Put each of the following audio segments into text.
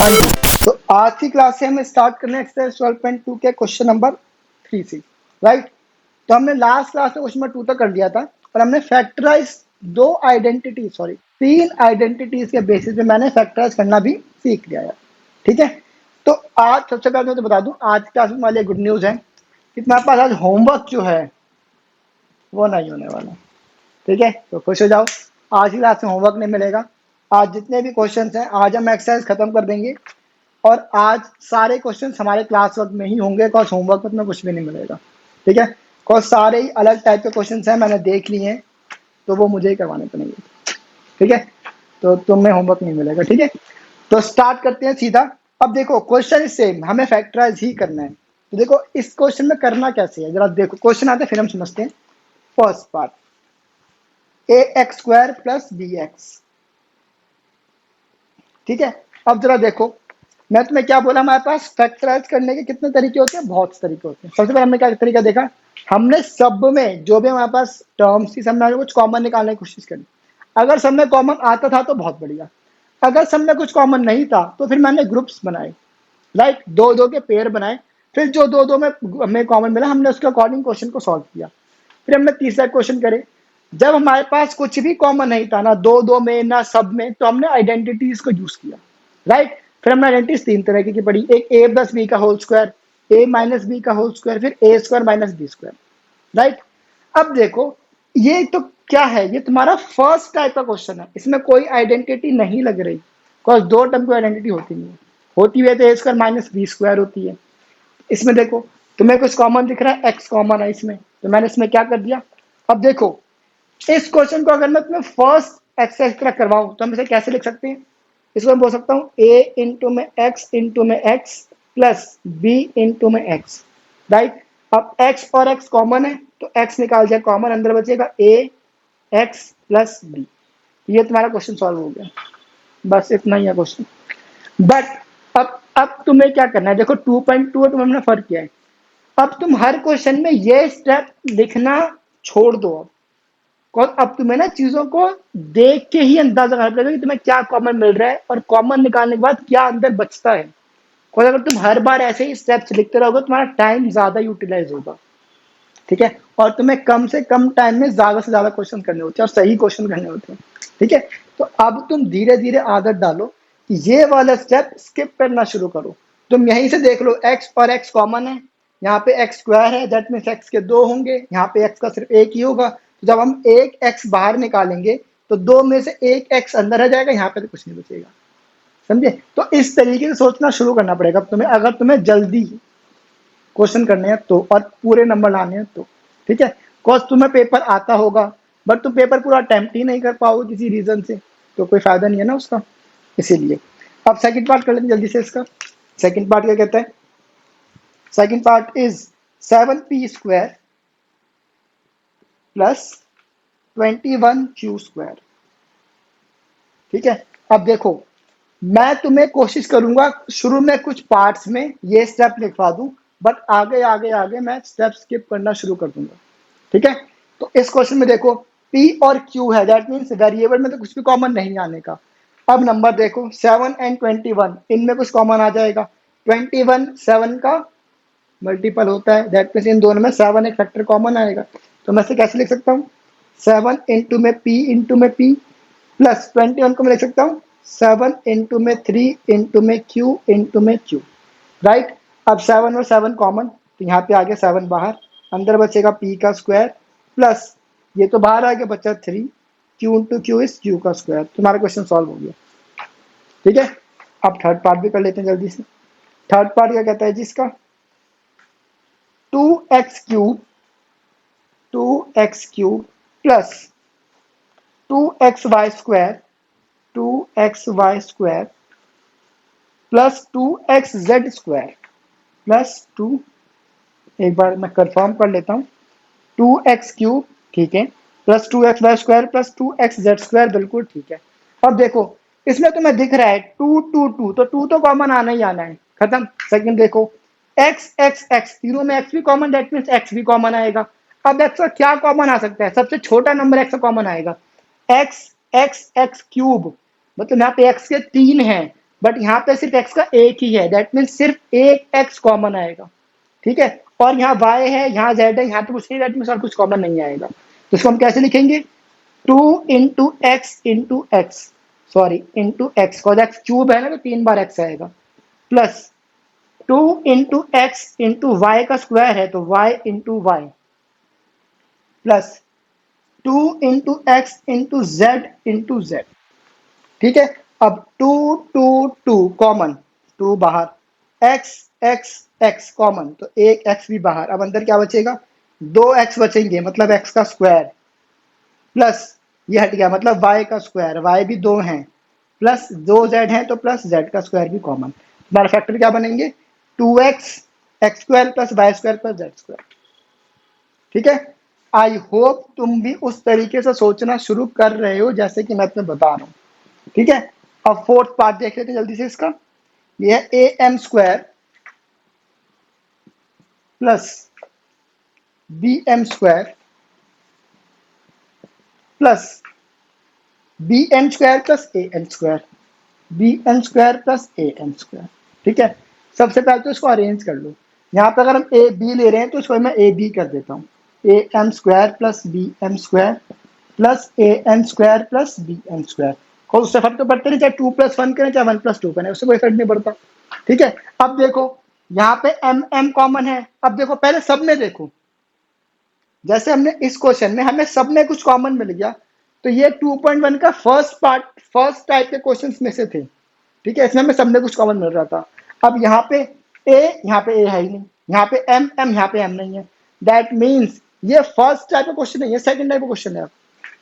हाँ जी, तो आज की क्लास से हमें स्टार्ट करना है एक्सरसाइज 12.2 के क्वेश्चन नंबर 3 से, राइट। तो हमने लास्ट क्लास में क्वेश्चन नंबर 2 तक कर दिया था और हमने फैक्टराइज तीन आइडेंटिटीज के बेसिस पे मैंने फैक्टराइज करना भी सीख लिया है, ठीक है। तो आज सबसे पहले मैं तो बता दूं, आज की क्लास में हमारे लिए गुड न्यूज है कि तुम्हारे पास आज होमवर्क जो है वो नहीं होने वाला, ठीक है। तो खुश हो जाओ, आज की क्लास में होमवर्क नहीं मिलेगा। आज जितने भी क्वेश्चन हैं आज हम एक्सरसाइज खत्म कर देंगे और आज सारे क्वेश्चन हमारे क्लास वर्क में ही होंगे, बिकॉज होमवर्क में कुछ भी नहीं मिलेगा, ठीक है। बिकॉज सारे ही अलग टाइप के क्वेश्चन हैं, मैंने देख लिए हैं, तो वो मुझे ही करवाने पड़ेंगे, ठीक है। तो तुम्हें होमवर्क नहीं मिलेगा, ठीक है। तो स्टार्ट करते हैं सीधा। अब देखो क्वेश्चन सेम, हमें फैक्टराइज ही करना है। तो देखो इस क्वेश्चन में करना कैसे है, जरा देखो क्वेश्चन आते फिर हम समझते हैं। First part, ax² plus bx, ठीक है। अब जरा देखो, मैं तुम्हें क्या बोला, हमारे पास फैक्टराइज करने के कितने तरीके होते हैं, बहुत से तरीके होते हैं। सबसे पहले हमने क्या तरीका देखा, हमने सब में जो भी हमारे पास टर्म्स थी सब में कुछ कॉमन निकालने की कोशिश करी। अगर सब में कॉमन आता था तो बहुत बढ़िया, अगर सब में कुछ कॉमन नहीं था तो फिर मैंने ग्रुप्स बनाए, राइट, दो दो के पेयर बनाए। फिर जो दो दो में हमें कॉमन मिला हमने उसके अकॉर्डिंग क्वेश्चन को सॉल्व किया। फिर हमने तीसरा क्वेश्चन करे, जब हमारे पास कुछ भी कॉमन नहीं था, ना दो दो में ना सब में, तो हमने आइडेंटिटीज को यूज किया, राइट। फिर हमने आइडेंटिटीज तीन तरह की पढ़ी, एक a प्लस बी का whole square, a minus B का होल स्क्वायर, फिर a square minus B square, right. अब देखो ये तो क्या है, ये तुम्हारा फर्स्ट टाइप का क्वेश्चन है, इसमें कोई आइडेंटिटी नहीं लग रही, बिकॉज दो टर्म की आइडेंटिटी होती नहीं है, होती है तो a square minus B square होती है। इसमें देखो तुम्हें कुछ कॉमन दिख रहा है, x कॉमन है इसमें, तो मैंने इसमें क्या कर दिया। अब देखो इस क्वेश्चन को अगर मैं तुम्हें फर्स्ट एक्सरसाइज की तरह करवाऊं तो हम इसे कैसे लिख सकते हैं, इसको मैं बोल सकता हूँ a इंटू में x प्लस b इंटू में x, राइट। अब x और x कॉमन है तो x निकाल जाए कॉमन, अंदर बचेगा a x प्लस b। ये तुम्हारा क्वेश्चन सॉल्व हो गया, बस इतना ही है क्वेश्चन। बट अब तुम्हें क्या करना है, देखो 2.2 तुम्हें हमने फर्क किया है। अब तुम हर क्वेश्चन में ये स्टेप लिखना छोड़ दो, अब तुम्हें ना चीजों को देख के ही अंदाजा करना पड़ेगा कि तुम्हें क्या कॉमन मिल रहा है और कॉमन निकालने के बाद क्या अंदर बचता है। और अगर तुम हर बार ऐसे ही स्टेप्स लिखते रहोगे तुम्हारा टाइम ज्यादा यूटिलाइज होगा, ठीक है। और तुम्हें कम से कम टाइम में ज्यादा से ज्यादा क्वेश्चन करने होते हैं और सही क्वेश्चन करने होते हैं, ठीक है। तो अब तुम धीरे धीरे आदत डालो कि ये वाला स्टेप स्किप करना शुरू करो। तुम यहीं से देख लो x और x कॉमन है, यहाँ पे x स्क्वायर है, दैट मीन्स x के दो होंगे, यहाँ पे x का सिर्फ एक ही होगा। तो जब हम एक x बाहर निकालेंगे तो दो में से एक x अंदर आ जाएगा, यहाँ पे तो कुछ नहीं बचेगा, समझे। तो इस तरीके से सोचना शुरू करना पड़ेगा तुम्हें, अगर तुम्हें जल्दी क्वेश्चन करने हैं तो और पूरे नंबर लाने हैं तो, ठीक है। कॉज तुम्हें पेपर आता होगा बट तुम पेपर पूरा अटेम्प्ट ही नहीं कर पाओगे किसी रीजन से, तो कोई फायदा नहीं है ना उसका, इसीलिए। अब सेकंड पार्ट कर लेते हैं जल्दी से इसका। सेकंड पार्ट क्या कहता है, second part is 7p² plus 21q², ठीक है। अब देखो मैं तुम्हें कोशिश करूंगा शुरू में कुछ पार्ट्स में ये स्टेप लिखवा दूं, बट आगे आगे आगे मैं स्टेप स्किप करना शुरू कर दूंगा, ठीक है। तो इस क्वेश्चन में देखो p और q है, दैट मीन्स वेरिएबल में तो कुछ भी कॉमन नहीं आने का। अब नंबर देखो 7 एंड 21, इनमें कुछ कॉमन आ जाएगा, 21 7 का मल्टीपल होता है, दैट मीन्स इन दोनों में 7 एक फैक्टर कॉमन आएगा। तो मैं इसे कैसे लिख सकता हूँ, 7 इंटू में p प्लस 21 को मैं लिख सकता हूँ 7 इंटू में 3 इंटू में q, राइट। अब 7 और 7 कॉमन, तो यहाँ पे आ गया 7 बाहर, अंदर बचेगा p का स्क्वायर प्लस ये तो बाहर आ गया बचा 3, q into Q is q का स्क्वायर। तुम्हारा क्वेश्चन सॉल्व हो गया, ठीक है। अब थर्ड पार्ट भी कर लेते हैं जल्दी से। थर्ड पार्ट क्या कहता है जिसका 2x³ plus 2xy² plus 2xz² plus 2, एक बार मैं कंफर्म कर लेता हूँ, 2x³ ठीक है, प्लस 2xy² प्लस 2xz², बिल्कुल ठीक है। अब देखो इसमें तुम्हें दिख रहा है 2 2 2, तो 2 तो कॉमन आना ही आना है, खत्म। सेकंड देखो x x x, तीनों में x भी कॉमन, दैट मीन्स x भी कॉमन आएगा। अब x का क्या कॉमन आ सकता है, सबसे छोटा नंबर x का कॉमन आएगा, x x x क्यूब, मतलब यहाँ पे x के 3 हैं, बट यहाँ पे सिर्फ x का एक ही है, दैट मीन्स सिर्फ एक x कॉमन आएगा, ठीक है। और यहाँ y है, यहाँ z है, यहाँ पे कुछ नहीं, दैट मीन्स और कुछ कॉमन नहीं आएगा। तो इसको हम कैसे लिखेंगे, 2 into X into X, sorry into X, cause X cube है ना तो 3 बार x आएगा, plus 2 into X into Y का स्क्वायर है तो y into Y, plus 2 into X into Z into Z, ठीक है। अब 2 2 2 कॉमन, 2 बाहर, x x x कॉमन तो एक x भी बाहर, अब अंदर क्या बचेगा, 2x बचेंगे मतलब x का स्क्वायर, प्लस ये हट गया मतलब y का स्क्वायर, y भी 2 हैं, प्लस 2z है तो प्लस z का स्क्वायर भी कॉमन, हमारे फैक्टर क्या बनेंगे, 2x x square plus Y square plus z square, ठीक है। आई होप तुम भी उस तरीके से सोचना शुरू कर रहे हो जैसे कि मैं तुम्हें बता रहा हूँ, ठीक है। अब फोर्थ पार्ट देख लेते हैं जल्दी से इसका, ये है A M square plus B M square plus B N square plus A N square, B N square plus A N square, ठीक है। सबसे पहले तो इसको अरेंज कर लो, यहाँ पे अगर हम ए बी ले रहे हैं तो इसको मैं ए बी कर देता हूँ, A M square plus B M square plus A N square plus B N square, को उससे फर्क तो पड़ता नहीं, चाहे 2+1 करें चाहे 1+2 करें, उससे कोई फर्क नहीं पड़ता, ठीक है। अब देखो यहाँ पे एम एम कॉमन है, अब देखो पहले सब में देखो, जैसे हमने इस क्वेश्चन में हमें सब में कुछ कॉमन मिल गया, तो ये 2.1 का फर्स्ट पार्ट, फर्स्ट टाइप के क्वेश्चंस में से थे, ठीक है, इसमें हमें सब में कुछ कॉमन मिल रहा था। अब यहाँ पे ए है ही नहीं, यहाँ पे एम एम, यहाँ पे एम नहीं है, दैट मीन्स ये फर्स्ट टाइप का क्वेश्चन नहीं है, सेकंड टाइप का क्वेश्चन है।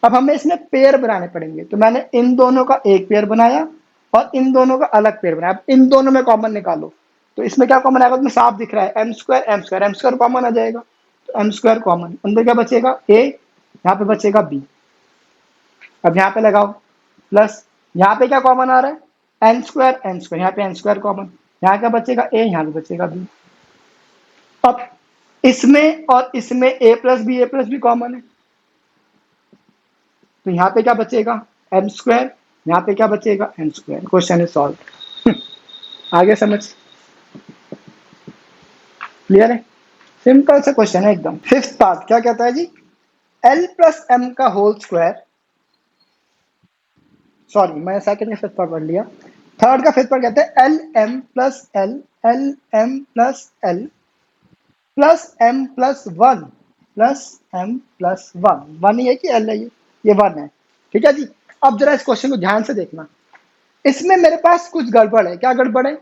अब हमें इसमें पेयर बनाने पड़ेंगे, तो मैंने इन दोनों का एक पेयर बनाया और इन दोनों का अलग पेयर बनाया, अब इन दोनों में कॉमन निकालो, तो इसमें क्या कॉमन आएगा, तुम्हें साफ दिख रहा है, M square M square common आ जाएगा, तो एम स्क्वायर कॉमन, अंदर क्या बचेगा ए, यहाँ पे बचेगा बी, अब यहाँ पे लगाओ, प्लस यहाँ पे क्या कॉमन आ रहा है, एन स्क्वायर, यहाँ पे एन स्क्वायर कॉमन, यहाँ क्या बचेगा ए, यहाँ पे बचेगा बी। अब इसमें और इसमें ए प्लस बी कॉमन है, तो यहाँ पे क्या बचेगा एम स्क्वायर, यहाँ पे क्या बचेगा N square, question is solve. आगे समझ क्लियर है, सिंपल सा क्वेश्चन है एकदम। फिफ्थ पार्ट क्या कहता है जी, एल प्लस एम का होल स्क्वायर, सॉरी मैं सेकंड का फिफ्थ पार्ट पढ़ लिया, थर्ड का फिफ्थ पार्ट कहते हैं L M plus L, L M plus L plus M plus one plus M plus one, one ही है कि एल है, ये वन है, ठीक है जी। अब जरा इस क्वेश्चन को ध्यान से देखना, इसमें मेरे पास कुछ गड़बड़ है, क्या गड़बड़ है,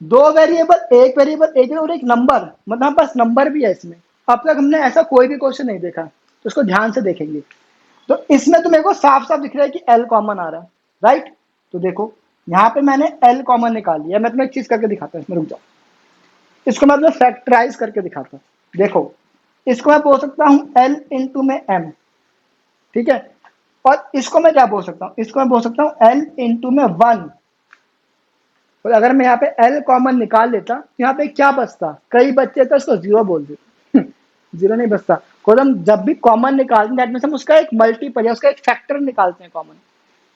दो वेरिएबल, एक वेरिएबल और एक नंबर, मतलब बस नंबर भी है इसमें, अब तक हमने ऐसा कोई भी क्वेश्चन नहीं देखा, तो इसको ध्यान से देखेंगे। तो इसमें तो मेरे को साफ साफ दिख रहा है कि एल कॉमन आ रहा है, राइट। तो देखो यहाँ पे मैंने एल कॉमन निकाल लिया, मैं तुम्हें एक चीज करके दिखाता हूँ, इसमें रुक जाओ, इसको मैं तुम्हें फैक्टराइज करके दिखाता हूँ, देखो इसको मैं बोल सकता हूँ एल इंटू में एम, ठीक है, और इसको मैं क्या बोल सकता हूँ, इसको मैं बोल सकता हूँ एल इंटू में वन, तो अगर मैं यहाँ पे एल कॉमन निकाल लेता तो यहाँ पे क्या बचता, कई बच्चे तो इसको जीरो बोल देते, जीरो नहीं बचता, खुद हम जब भी कॉमन निकालते हैं दैट मींस हम उसका एक मल्टीपल या उसका एक फैक्टर निकालते हैं कॉमन,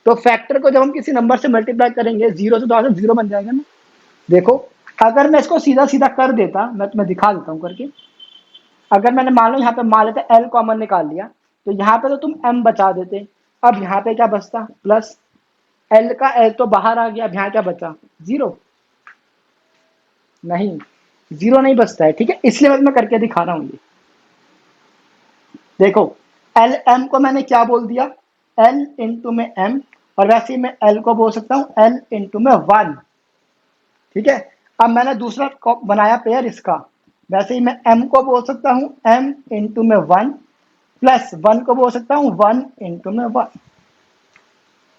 तो फैक्टर को जब हम किसी नंबर से मल्टीप्लाई करेंगे जीरो से, तो जीरो बन जाएगा ना। देखो अगर मैं इसको सीधा सीधा कर देता, मैं तुम्हें दिखा देता हूँ करके, अगर मैंने मान लो यहाँ पे मान लेते एल कॉमन निकाल लिया, तो यहाँ पे तो तुम एम बचा देते, अब यहाँ पे क्या बचता, प्लस एल का एल तो बाहर आ गया, अब यहाँ क्या बचा, जीरो, नहीं जीरो नहीं बचता है, ठीक है, इसलिए मैं करके दिखा रहा हूँ ये, देखो एल एम को मैंने क्या बोल दिया, एल इंटू में एम, और वैसे ही मैं एल को बोल सकता हूँ एल इंटू में वन, ठीक है। अब मैंने दूसरा बनाया पेयर इसका, वैसे ही मैं m को बोल सकता हूँ m इंटू में वन, प्लस वन को बोल सकता हूँ वन इंटू में वन,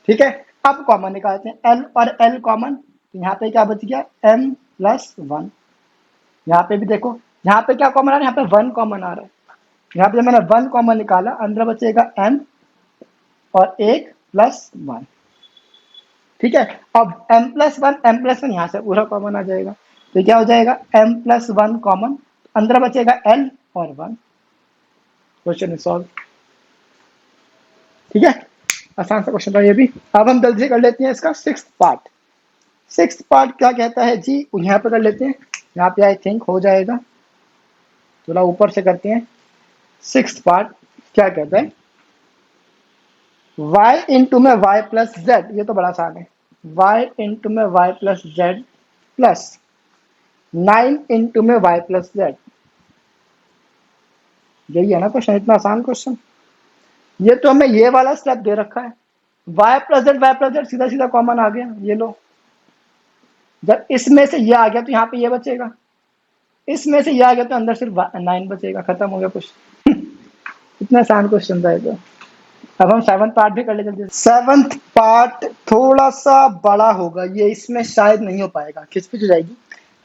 ठीक है। अब कॉमन निकालते हैं l और l कॉमन, तो यहाँ पे क्या बच गया m प्लस वन, यहाँ पे भी देखो यहाँ पे क्या कॉमन आ रहा है, यहाँ पे वन कॉमन आ रहा है, यहाँ पे मैंने वन कॉमन निकाला, अंदर बचेगा m और एक प्लस वन, ठीक है। अब m प्लस वन यहाँ से पूरा कॉमन आ जाएगा, तो क्या हो जाएगा m प्लस वन कॉमन, अंदर बचेगा l और वन, क्वेश्चन इज सॉल्व, ठीक है, आसान सा क्वेश्चन था ये भी। अब हम जल्दी से कर लेते हैं इसका सिक्स्थ पार्ट, सिक्स पार्ट क्या कहता है जी, यहाँ पे कर लेते हैं, यहाँ पे आई थिंक हो जाएगा, थोड़ा ऊपर से करते हैं। सिक्स पार्ट क्या कहता है, y इंटू में y प्लस जेड, ये तो बड़ा आसान है, y इंटू में y plus Z plus 9 into में y प्लस जेड। यही है ना क्वेश्चन, इतना आसान क्वेश्चन। ये तो हमें ये वाला स्टेप दे रखा है, y प्लस जेड सीधा सीधा कॉमन आ गया, ये लो। जब इसमें से ये आ गया तो यहाँ पे ये बचेगा, इसमें से ये आ गया तो अंदर सिर्फ 9 बचेगा, खत्म हो गया क्वेश्चन। इतना आसान क्वेश्चन था ये तो। अब हम सेवंथ पार्ट भी कर ले जल्दी। सेवंथ पार्ट थोड़ा सा बड़ा होगा, ये इसमें शायद नहीं हो पाएगा, खिचपिच हो जाएगी।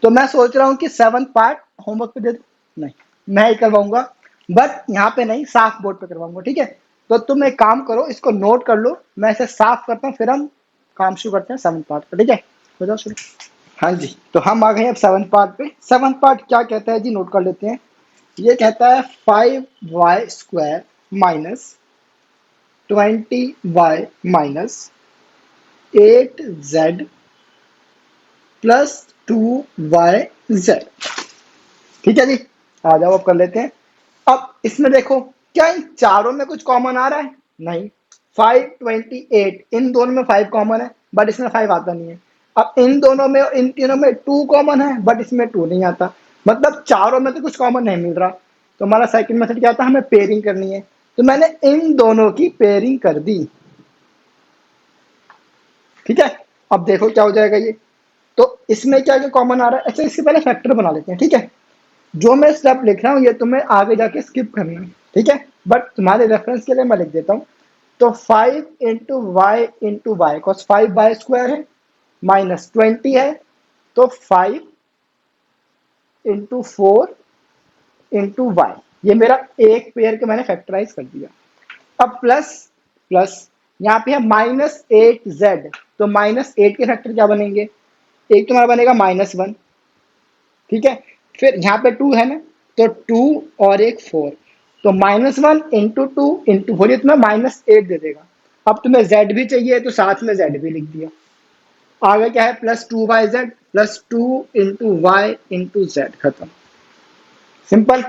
तो मैं सोच रहा हूँ कि सेवंथ पार्ट होमवर्क पे दे दूं, नहीं मैं ही करवाऊंगा, बट यहाँ पे नहीं, साफ बोर्ड पे करवाऊंगा, ठीक है। तो तुम एक काम करो, इसको नोट कर लो, मैं इसे साफ करता हूँ, फिर हम काम शुरू करते हैं सेवंथ पार्ट पर, ठीक है। हो जाओ शुरू। हाँ जी, तो हम आ गए अब सेवंथ पार्ट पे। सेवंथ पार्ट क्या कहता है जी, नोट कर लेते हैं। ये कहता है 5y² minus 20y minus 8z plus 2yz। ठीक है जी, आ जाओ अब कर लेते हैं। अब इसमें देखो, क्या इन चारों में कुछ कॉमन आ रहा है? नहीं। 5 28, इन दोनों में 5 कॉमन है, बट इसमें 5 आता नहीं है। अब इन दोनों में, इन तीनों में 2 कॉमन है, बट इसमें 2 नहीं आता। मतलब चारों में तो कुछ कॉमन नहीं मिल रहा। तो हमारा सेकंड मेथड क्या था, हमें पेयरिंग करनी है। तो मैंने इन दोनों की पेयरिंग कर दी, ठीक है। अब देखो क्या हो जाएगा ये। तो इसमें क्या क्या कॉमन आ रहा है, अच्छा इससे पहले फैक्टर बना लेते हैं, ठीक है। जो मैं स्टेप लिख रहा हूँ ये तुम्हें आगे जाके स्किप करना है, ठीक है, बट तुम्हारे रेफरेंस के लिए मैं लिख देता हूँ। तो 5 into Y into Y, cause 5y² है, माइनस 20 है, तो 5 इंटू 4 इंटू वाई, ये मेरा एक पेयर के मैंने फैक्टराइज कर दिया। अब प्लस प्लस, यहाँ पे है -8z, तो -8 के फैक्टर क्या बनेंगे, एक तुम्हारा बनेगा -1, ठीक है। फिर यहाँ पे 2 है ना, तो 2 और एक 4, तो -1 इंटू 2 इंटू 4, ये तुम्हें -8 दे देगा। अब तुम्हें z भी चाहिए तो साथ में z भी लिख दिया। आगे क्या है, +2yz plus 2 into Y into Z, खत्म, सिंपल।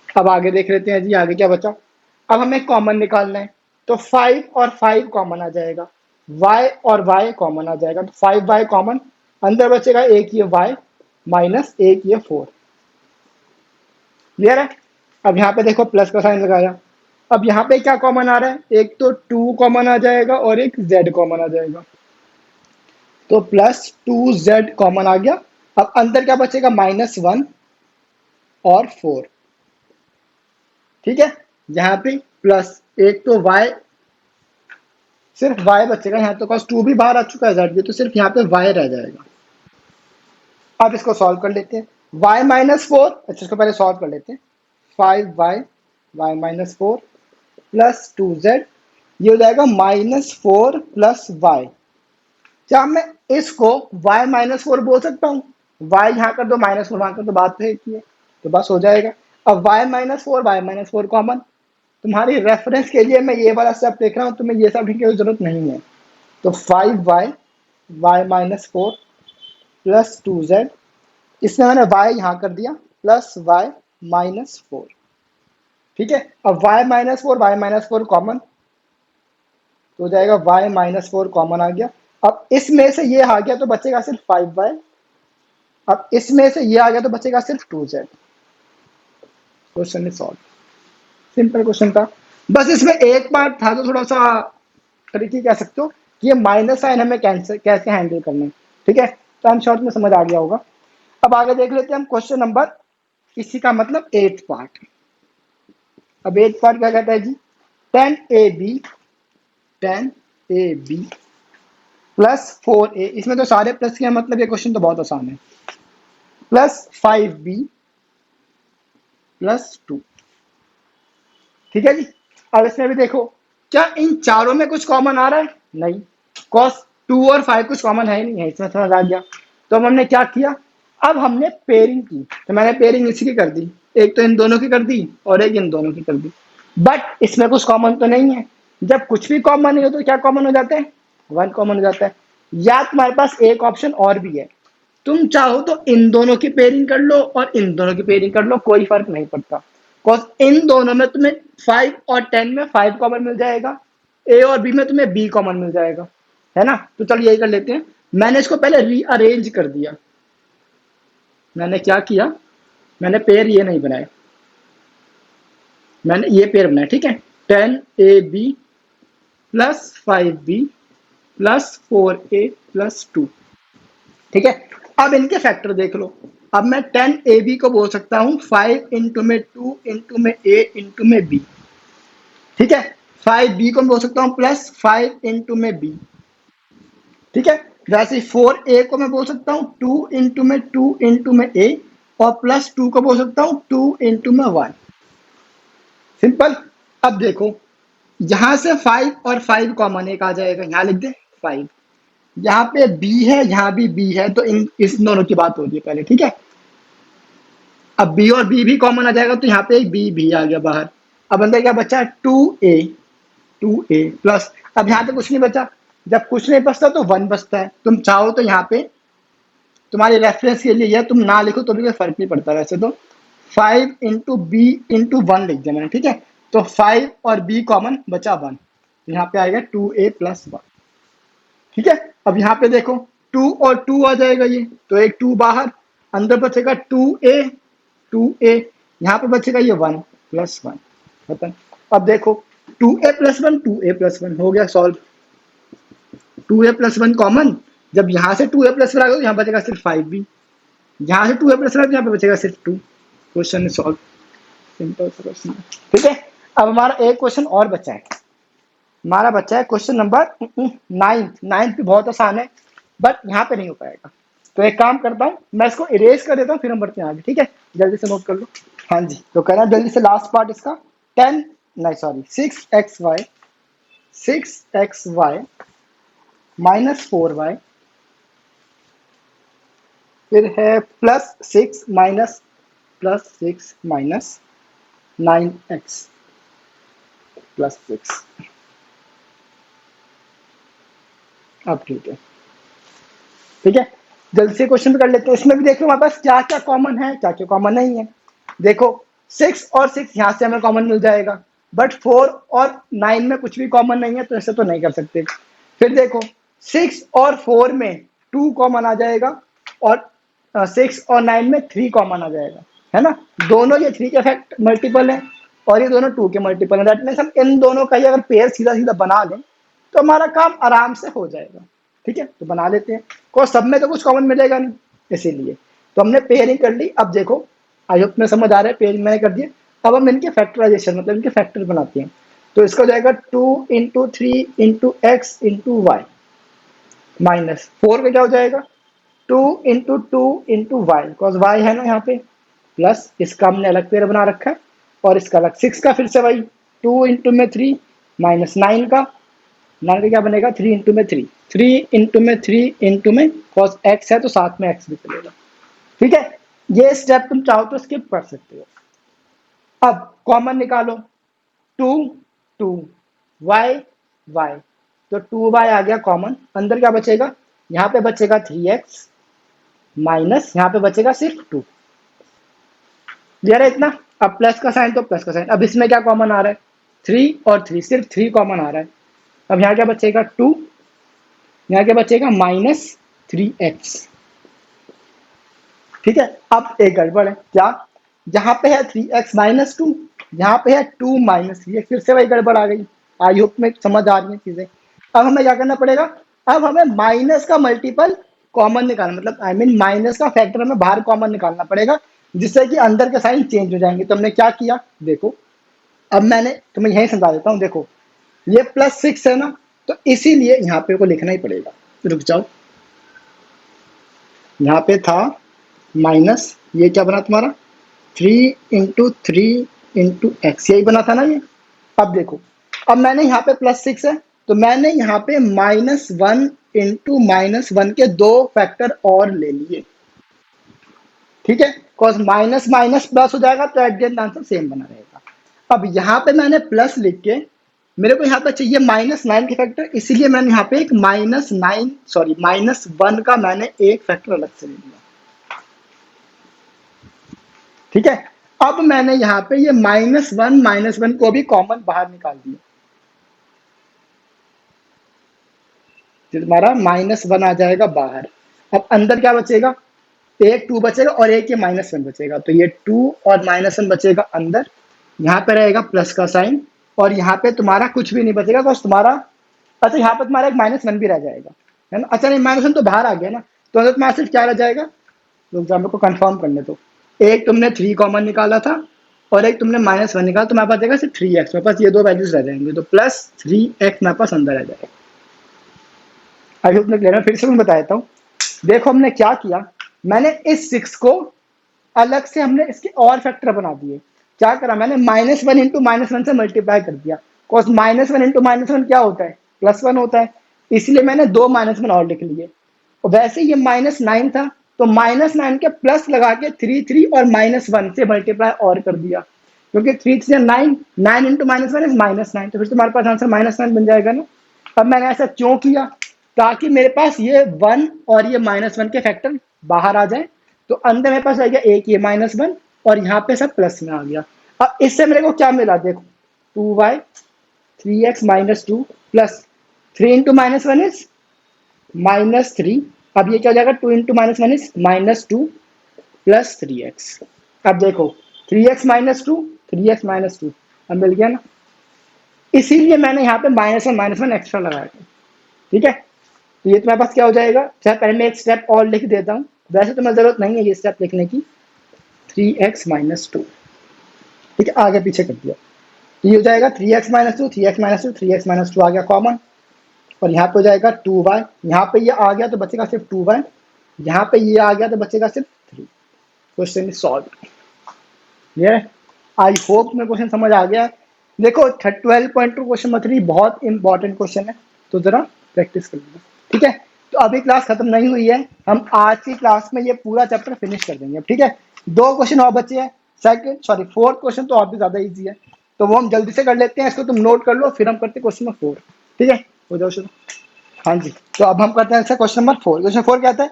अब आगे देख लेते हैं जी, आगे क्या बचा। अब हमें कॉमन निकालना है, तो 5 और 5 कॉमन आ जाएगा, y और y कॉमन आ जाएगा, तो 5y कॉमन, अंदर बचेगा एक ये y माइनस एक ये 4, क्लियर है। अब यहाँ पे देखो प्लस का साइन लगाया। अब यहाँ पे क्या कॉमन आ रहा है, एक तो 2 कॉमन आ जाएगा और एक z कॉमन आ जाएगा, तो +2z कॉमन आ गया। अब अंदर क्या बचेगा, -1 और 4, ठीक है। यहाँ पे प्लस एक तो y, सिर्फ y बचेगा यहाँ, तो कॉस 2 भी बाहर आ चुका है z भी, तो सिर्फ यहाँ पे y रह जाएगा। अब इसको सॉल्व कर लेते हैं, y माइनस 4, अच्छा इसको पहले सॉल्व कर लेते हैं। 5y, y minus 4 plus 2z, ये हो जाएगा -4 प्लस y। क्या मैं इसको y माइनस 4 बोल सकता हूँ, y यहाँ कर दो, -4 वहां कर दो, बात तो एक ही है, तो बस हो जाएगा। अब y माइनस 4 कॉमन, तुम्हारी रेफरेंस के लिए मैं ये वाला स्टेप देख रहा हूँ, तुम्हें ये सब लिखने की जरूरत नहीं है। तो 5y, y minus 4 plus 2z, इसमें मैंने y यहाँ कर दिया, प्लस y माइनस 4, ठीक है। अब y माइनस 4 कॉमन, तो हो जाएगा y माइनस 4 कॉमन आ गया। अब इसमें से ये आ गया तो बचेगा सिर्फ 5y, अब इसमें से ये आ गया तो बचेगा सिर्फ 2z। Question is solve, simple question था। बस इसमें एक पार्ट था जो थोड़ा सा ट्रिकी कह सकते हो, कि ये माइनस साइन हमें कैसे हैंडल करना है, ठीक है। तो हम शॉर्ट में समझ आ गया होगा। अब आगे देख लेते हैं हम क्वेश्चन नंबर, इसी का मतलब 8th पार्ट। अब 8th पार्ट क्या कहता है जी, 10ab प्लस 4a, इसमें तो सारे प्लस के, मतलब ये क्वेश्चन तो बहुत आसान है, प्लस 5b प्लस 2, ठीक है जी। अब इसमें भी देखो, क्या इन चारों में कुछ कॉमन आ रहा है, नहीं, कॉस 2 और 5 कुछ कॉमन है ही नहीं है, इसमें समझ आ गया। तो अब हमने क्या किया, अब हमने पेयरिंग की, तो मैंने पेयरिंग इसी की कर दी, एक तो इन दोनों की कर दी और एक इन दोनों की कर दी, बट इसमें कुछ कॉमन तो नहीं है। जब कुछ भी कॉमन नहीं हो तो क्या कॉमन हो जाता है, 1 कॉमन हो जाता है। या तुम्हारे पास एक ऑप्शन और भी है, तुम चाहो तो इन दोनों की पेयरिंग कर लो और इन दोनों की पेयरिंग कर लो, कोई फर्क नहीं पड़ता। बिकॉज इन दोनों में तुम्हें 5 और 10 में 5 कॉमन मिल जाएगा, ए और बी में तुम्हें बी कॉमन मिल जाएगा, है ना। तो चलो यही कर लेते हैं। मैंने इसको पहले रीअरेंज कर दिया। मैंने क्या किया, मैंने पेयर ये नहीं बनाए, मैंने ये पेयर बनाया, ठीक है। 10ab plus 5b plus 4a+2, ठीक है। अब इनके फैक्टर देख लो। अब मैं 10ab को बोल सकता हूँ 5 इंटू में 2 इंटू में a इंटू में b, ठीक है। 5b को मैं बोल सकता हूँ प्लस 5 इंटू में b, ठीक है। वैसे 4a को मैं बोल सकता हूँ 2 इंटू में 2 इंटू में a, और प्लस 2 को बोल सकता हूँ 2 इंटू में 1। सिंपल। अब देखो यहां से 5 और 5 कॉमन एक आ जाएगा, यहां लिख दे 5। यहाँ पे b है, यहाँ भी b है, तो इन इस दोनों की बात हो रही है पहले, ठीक है। अब b और b भी कॉमन आ जाएगा, तो यहाँ पे एक b भी आ गया बाहर। अब अंदर क्या बचा, 2a, 2a प्लस, अब यहाँ पे कुछ नहीं बचा। जब कुछ नहीं बचता तो 1 बचता है। तुम चाहो तो यहाँ पे तुम्हारे रेफरेंस के लिए यह तुम ना लिखो तो भी कोई फर्क नहीं पड़ता वैसे तो। 5 इंटू बी इंटू 1 लिख दिया मैंने, ठीक है। तो 5 और b कॉमन बचा 1, यहाँ पे आएगा 2a प्लस 1, ठीक है। अब यहाँ पे देखो 2 और 2 आ जाएगा, ये तो एक 2 बाहर, अंदर बचेगा 2a, 2a, यहाँ पे बचेगा ये 1 प्लस 1 खत्म। अब देखो 2a प्लस 1, 2a प्लस 1 हो गया सॉल्व। 2a प्लस 1 कॉमन, जब यहाँ से 2a प्लस 1 आ गया तो यहाँ बचेगा सिर्फ 5b, यहाँ से 2a प्लस 1 यहाँ पे बचेगा सिर्फ 2। क्वेश्चन सॉल्व, सिंपल सा क्वेश्चन, ठीक है। अब हमारा एक क्वेश्चन और बचा है, हमारा बच्चा है क्वेश्चन नंबर 9 भी बहुत आसान है, बट यहाँ पे नहीं हो पाएगा। तो एक काम करता हूँ, मैं इसको इरेज कर देता हूँ, फिर हम बढ़ते हैं आगे, ठीक है। जल्दी से नोट कर लो। हाँ जी, तो कहना जल्दी से लास्ट पार्ट इसका 10 नहीं सॉरी 6xy माइनस 4y, फिर है +6 माइनस +6 माइनस 9x +6। अब ठीक है, ठीक है। जल्दी से क्वेश्चन कर लेते हैं। इसमें भी देख लो हमारे पास क्या क्या कॉमन है, क्या क्या कॉमन नहीं है। देखो 6 और 6 यहाँ से हमें कॉमन मिल जाएगा, बट 4 और 9 में कुछ भी कॉमन नहीं है, तो ऐसे तो नहीं कर सकते। फिर देखो 6 और 4 में 2 कॉमन आ जाएगा, और 6 और 9 में 3 कॉमन आ जाएगा, है ना। दोनों ये 3 के फैक्ट मल्टीपल है, और ये दोनों 2 के मल्टीपल है। दैट मीन्स हम इन दोनों का ही अगर पेयर सीधा सीधा बना लें तो हमारा काम आराम से हो जाएगा, ठीक है। तो बना लेते हैं, को सब में तो कुछ कॉमन मिलेगा नहीं, इसीलिए तो हमने पेयरिंग कर ली। अब देखो आई होप में समझ आ रहा है, पेयरिंग मैंने कर दिया। अब हम इनके फैक्टराइजेशन मतलब इनके फैक्टर बनाते हैं। तो इसका हो जाएगा 2 into 3 into X into Y, minus 4 का क्या हो जाएगा 2 into 2 into Y, because Y है ना यहाँ पे, प्लस इसका हमने अलग पेयर बना रखा है, और इसका अलग 6 का फिर से वही 2 इंटू में 3 माइनस 9 का, 9 का क्या बनेगा 3 इंटू में 3, 3 इंटू में 3 इंटू में कॉस एक्स है तो साथ में एक्स भी चलेगा, ठीक है। ये स्टेप तुम चाहो तो स्किप कर सकते हो। अब कॉमन निकालो, 2 2 y y, तो 2y आ गया कॉमन, अंदर क्या बचेगा, यहाँ पे बचेगा 3x माइनस यहाँ पे बचेगा सिर्फ 2, क्लियर है इतना। अब प्लस का साइन तो प्लस का साइन, अब इसमें क्या कॉमन आ रहा है 3 और 3, सिर्फ 3 कॉमन आ रहा है। अब यहाँ क्या बचेगा 2, यहाँ क्या बचेगा -3x, ठीक है। अब एक गड़बड़ है, क्या, जहाँ पे है 3x माइनस 2, यहाँ पे है 2 माइनस 3x, फिर से वही गड़बड़ आ गई। आई होप में समझ आ रही है चीजें। अब हमें क्या करना पड़ेगा, अब हमें माइनस का मल्टीपल कॉमन निकालना, मतलब आई मीन माइनस का फैक्टर हमें बाहर कॉमन निकालना पड़ेगा, जिससे कि अंदर के साइन चेंज हो जाएंगे। तो हमने क्या किया देखो, अब मैंने तुम्हें यही समझा देता हूँ। देखो ये +6 है ना, तो इसीलिए यहाँ पे को लिखना ही पड़ेगा। रुक जाओ, यहाँ पे था माइनस, ये क्या बना तुम्हारा 3 इंटू 3 इंटू एक्स, यही बना था ना ये। अब देखो, अब मैंने यहाँ पे +6 है, तो मैंने यहाँ पे -1 इंटू -1 के 2 फैक्टर और ले लिए, ठीक है। कॉज माइनस माइनस प्लस हो जाएगा, तो at the end answer same बना रहेगा। अब यहाँ पे मैंने प्लस लिख के मेरे को यहाँ पे चाहिए -9 के फैक्टर, इसीलिए मैंने यहाँ पे एक -1 का मैंने एक फैक्टर अलग से ले लिया। ठीक है, अब मैंने यहाँ पे ये -1 को भी कॉमन बाहर निकाल दिया, तो तुम्हारा -1 आ जाएगा बाहर। अब अंदर क्या बचेगा, एक 2 बचेगा और एक ये -1 बचेगा, तो ये 2 और -1 बचेगा अंदर, यहाँ पे रहेगा प्लस का साइन, और यहाँ पे तुम्हारा कुछ भी नहीं बचेगा, बस तुम्हारा, अच्छा यहाँ पे तुम्हारा एक -1 भी रह जाएगा, है ना। अच्छा नहीं, -1 तो बाहर आ गया ना, तो अंदर तुम्हारा सिर्फ क्या रह जाएगा, तो एग्जाम्पल को कंफर्म करने दो, एक तुमने 3 कॉमन निकाला था और एक तुमने -1 निकाला, तो मेरे पास जाएगा सिर्फ 3x, मेरे पास ये दो वैल्यूज रह जाएंगे, तो +3x मेरे पास अंदर आ जाएगा। अभी उसने क्लियर, फिर से मैं बता देता हूँ। देखो हमने क्या किया, मैंने इस 6 को अलग से हमने इसके और फैक्टर बना दिए। क्या करा मैंने, -1 इंटू -1 से मल्टीप्लाई कर दिया, कॉस -1 इंटू -1 क्या होता है, +1 होता है, इसलिए मैंने 2 -1 और लिख लिए। और वैसे ये -9 था, तो -9 के प्लस लगा के 3 और -1 से मल्टीप्लाई और कर दिया, क्योंकि 3 3 9, 9 इंटू -1 इज -9, तो फिर तुम्हारे पास आंसर -9 बन जाएगा ना। अब मैंने ऐसा क्यों किया, ताकि मेरे पास ये 1 और ये -1 के फैक्टर बाहर आ जाए, तो अंदर मेरे पास आ गया एक ये -1 और यहाँ पे सब प्लस में आ गया। अब इससे मेरे को क्या मिला, देखो 2y 3x -2 plus 3 into -1 is -3, अब ये क्या हो जाएगा, 2 इंटू -1 इज -2 प्लस 3x। अब देखो 3x -2 3x -2 अब मिल गया ना, इसीलिए मैंने यहाँ पे -1 एक्स्ट्रा लगाया था। ठीक है, तो ये तुम्हारे पास क्या हो जाएगा, चाहे पहले मैं एक स्टेप और लिख देता हूँ, वैसे तो मैं जरूरत नहीं है ये स्टेप लिखने की, 3x -2। ठीक है, आगे पीछे कर दिया, तो ये हो जाएगा 3x -2 3x -2 3x -2 आ गया कॉमन, और यहाँ पे हो जाएगा 2y, यहाँ पे ये आ गया तो बचेगा सिर्फ 2y, यहाँ पे ये आ गया तो बचेगा सिर्फ 3। Question is solve. ये आई होप में क्वेश्चन समझ आ गया। देखो 12.2 क्वेश्चन नंबर 3 बहुत इंपॉर्टेंट क्वेश्चन है, तो जरा प्रैक्टिस कर लेना। ठीक है, तो अभी क्लास खत्म नहीं हुई है, हम आज की क्लास में ये पूरा चैप्टर फिनिश कर देंगे। ठीक है, 2 क्वेश्चन और बचे हैं, फोर्थ क्वेश्चन तो और भी ज्यादा इजी है, तो वो हम जल्दी से कर लेते हैं, इसको तुम नोट कर लो, फिर हम करते हैं क्वेश्चन नंबर 4। ठीक है, हो जाओ शुरू। हाँ जी, तो अब हम करते हैं क्वेश्चन नंबर 4। क्वेश्चन 4 कहता है,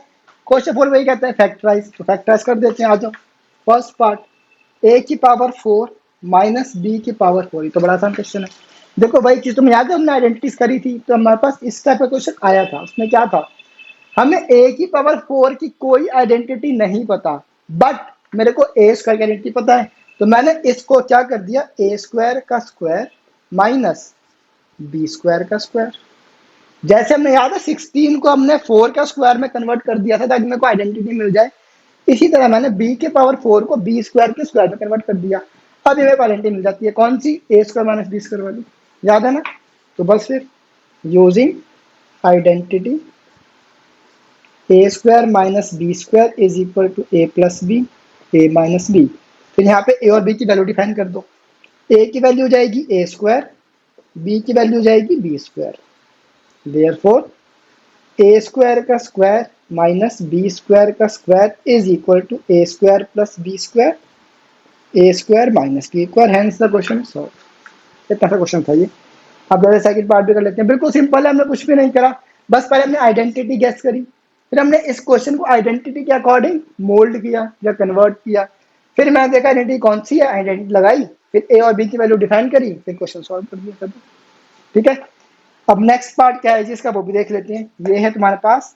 क्वेश्चन 4 वही कहता है फैक्टराइज, तो फैक्टराइज कर देते हैं। आ जाओ, फर्स्ट पार्ट, a की पावर 4 माइनस b की पावर 4, ये तो बड़ा आसान क्वेश्चन है। देखो भाई, चीज तुम्हें याद है हमने आइडेंटिटीज करी थी, तो हमारे पास इस टाइप का क्वेश्चन आया था, उसमें क्या था, हमें a की पावर 4 की कोई आइडेंटिटी नहीं पता, बट मेरे को a स्क्वायर की आइडेंटिटी पता है, तो मैंने इसको क्या कर दिया, a स्क्वायर का स्क्वायर माइनस b स्क्वायर का स्क्वायर। जैसे हमें याद है 16 को हमने 4 का स्क्वायर में कन्वर्ट कर दिया था ताकि मेरे को आइडेंटिटी मिल जाए, इसी तरह मैंने b के पावर 4 को b स्क्वायर के स्क्वायर में कन्वर्ट कर दिया। अब ये मेरे को आइडेंटिटी मिल जाती है, कौन सी, a square minus B square वाली, याद है ना। तो बस फिर using identity a square minus B square is equal to a plus B, a minus B. फिर यहाँ पे a और b की वैल्यू डिफाइन कर दो, a की वैल्यू हो जाएगी a स्क्वायर, b की वैल्यू हो जाएगी b square, therefore a square का स्क्वायर माइनस बी स्क्वायर का square is equal to a square plus B square, A square minus B square, hence the question solve. इतना सा question था ये। अब जैसे सेकंड पार्ट भी कर लेते हैं, बिल्कुल सिंपल है, हमने कुछ भी नहीं करा, बस पहले हमने आइडेंटिटी गेस करी, फिर हमने इस क्वेश्चन को आइडेंटिटी के अकॉर्डिंग मोल्ड किया या कन्वर्ट किया, फिर मैंने देखा आइडेंटिटी कौन सी है, आइडेंटिटी लगाई, फिर ए और बी की वैल्यू डिफाइन करी, फिर क्वेश्चन सॉल्व कर दिया सब। ठीक है, अब नेक्स्ट पार्ट क्या है जिसका वो भी देख लेते हैं। ये है तुम्हारे पास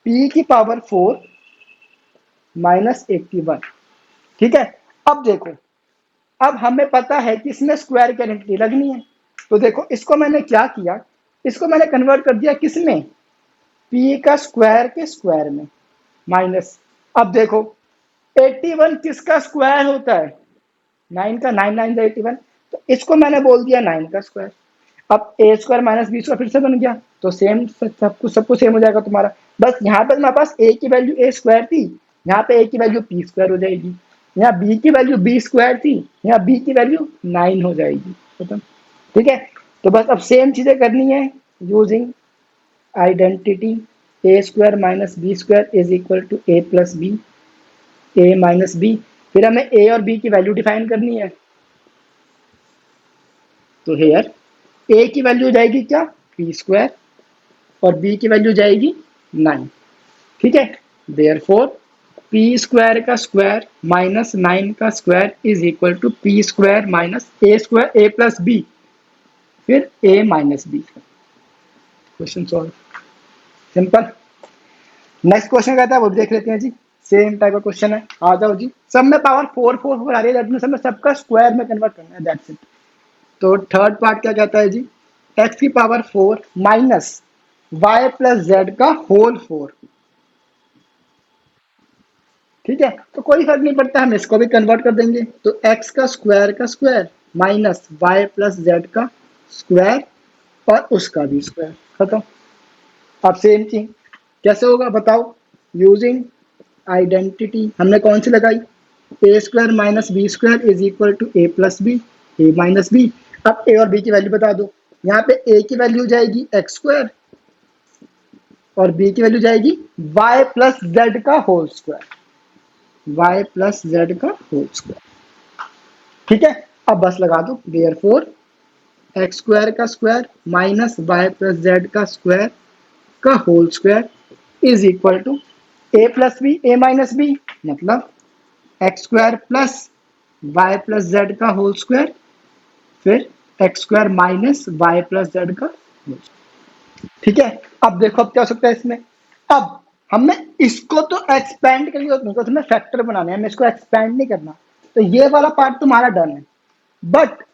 p की पावर 4 माइनस 81। ठीक है, अब देखो, अब हमें पता है कि इसमें स्क्वायर की आइडेंटिटी लगनी है, तो देखो इसको मैंने क्या किया, इसको मैंने कन्वर्ट कर दिया किसमें, p का स्क्वायर के स्क्वायर में, माइनस, अब देखो 81 किसका स्क्वायर होता है, 9 का, 9 9 81, तो इसको मैंने बोल दिया 9 का स्क्वायर। अब ए स्क्वायर माइनस बी स्क्वायर फिर से बन गया, तो सेम सब कुछ सेम हो जाएगा तुम्हारा, बस यहाँ पे तुम्हारे पास ए की वैल्यू ए स्क्वायर थी, यहाँ पे ए की वैल्यू पी स्क्वायर हो जाएगी, यहाँ बी की वैल्यू बी स्क्वायर थी, यहाँ बी की वैल्यू 9 हो जाएगी, खत्म। ठीक है, तो बस अब सेम चीजें करनी है using identity A square minus B square is equal to A plus B, A minus B, फिर हमें ए और बी की वैल्यू डिफाइन करनी है, तो हेयर ए की वैल्यू हो जाएगी क्या, पी स्क्वायर, और बी की वैल्यू जाएगी 9। ठीक है, देयरफॉर पी स्क्वायर का स्क्वायर माइनस 9 का square is equal to P square minus A square, A plus B, फिर A minus B. Question solve, simple. Next question कहता है वो भी देख लेते हैं जी, सेम टाइप का क्वेश्चन है। आ जाओ जी, सब में पावर 4 4 4 आ रही है, सब में सबका स्क्वायर में कन्वर्ट करना है, दैट्स इट। तो थर्ड पार्ट क्या कहता है जी, एक्स की power 4 minus Y plus Z का होल 4। ठीक है, तो कोई फर्क नहीं पड़ता, हम इसको भी कन्वर्ट कर देंगे। तो एक्स का square minus Y plus Z का स्क्वायर और उसका भी स्क्वायर, खत्म। अब सेम थिंग कैसे होगा बताओ, यूजिंग आइडेंटिटी हमने कौन सी लगाई, A square minus B square is equal to A plus B, A minus B. अब ए और बी की वैल्यू बता दो, यहाँ पे ए की वैल्यू जाएगी एक्स स्क्वायर और बी की वैल्यू जाएगी वाई प्लस जेड का whole square, Y plus Z का होल स्क्वायर। ठीक है, अब बस लगा दो, देयरफॉर एक्स स्क्वायर का square minus Y plus Z का स्क्वायर का whole square is equal to A plus B, A minus B, मतलब X square plus Y plus Z का होल स्क्वायर, फिर X square minus Y plus Z का whole square. ठीक है, अब देखो अब क्या हो सकता है इसमें, अब हमने इसको तो एक्सपेंड कर लिया, तो तुम्हें फैक्टर बनाना है, हमें इसको एक्सपेंड नहीं करना। तो ये वाला पार्ट तुम्हारा डन है, बट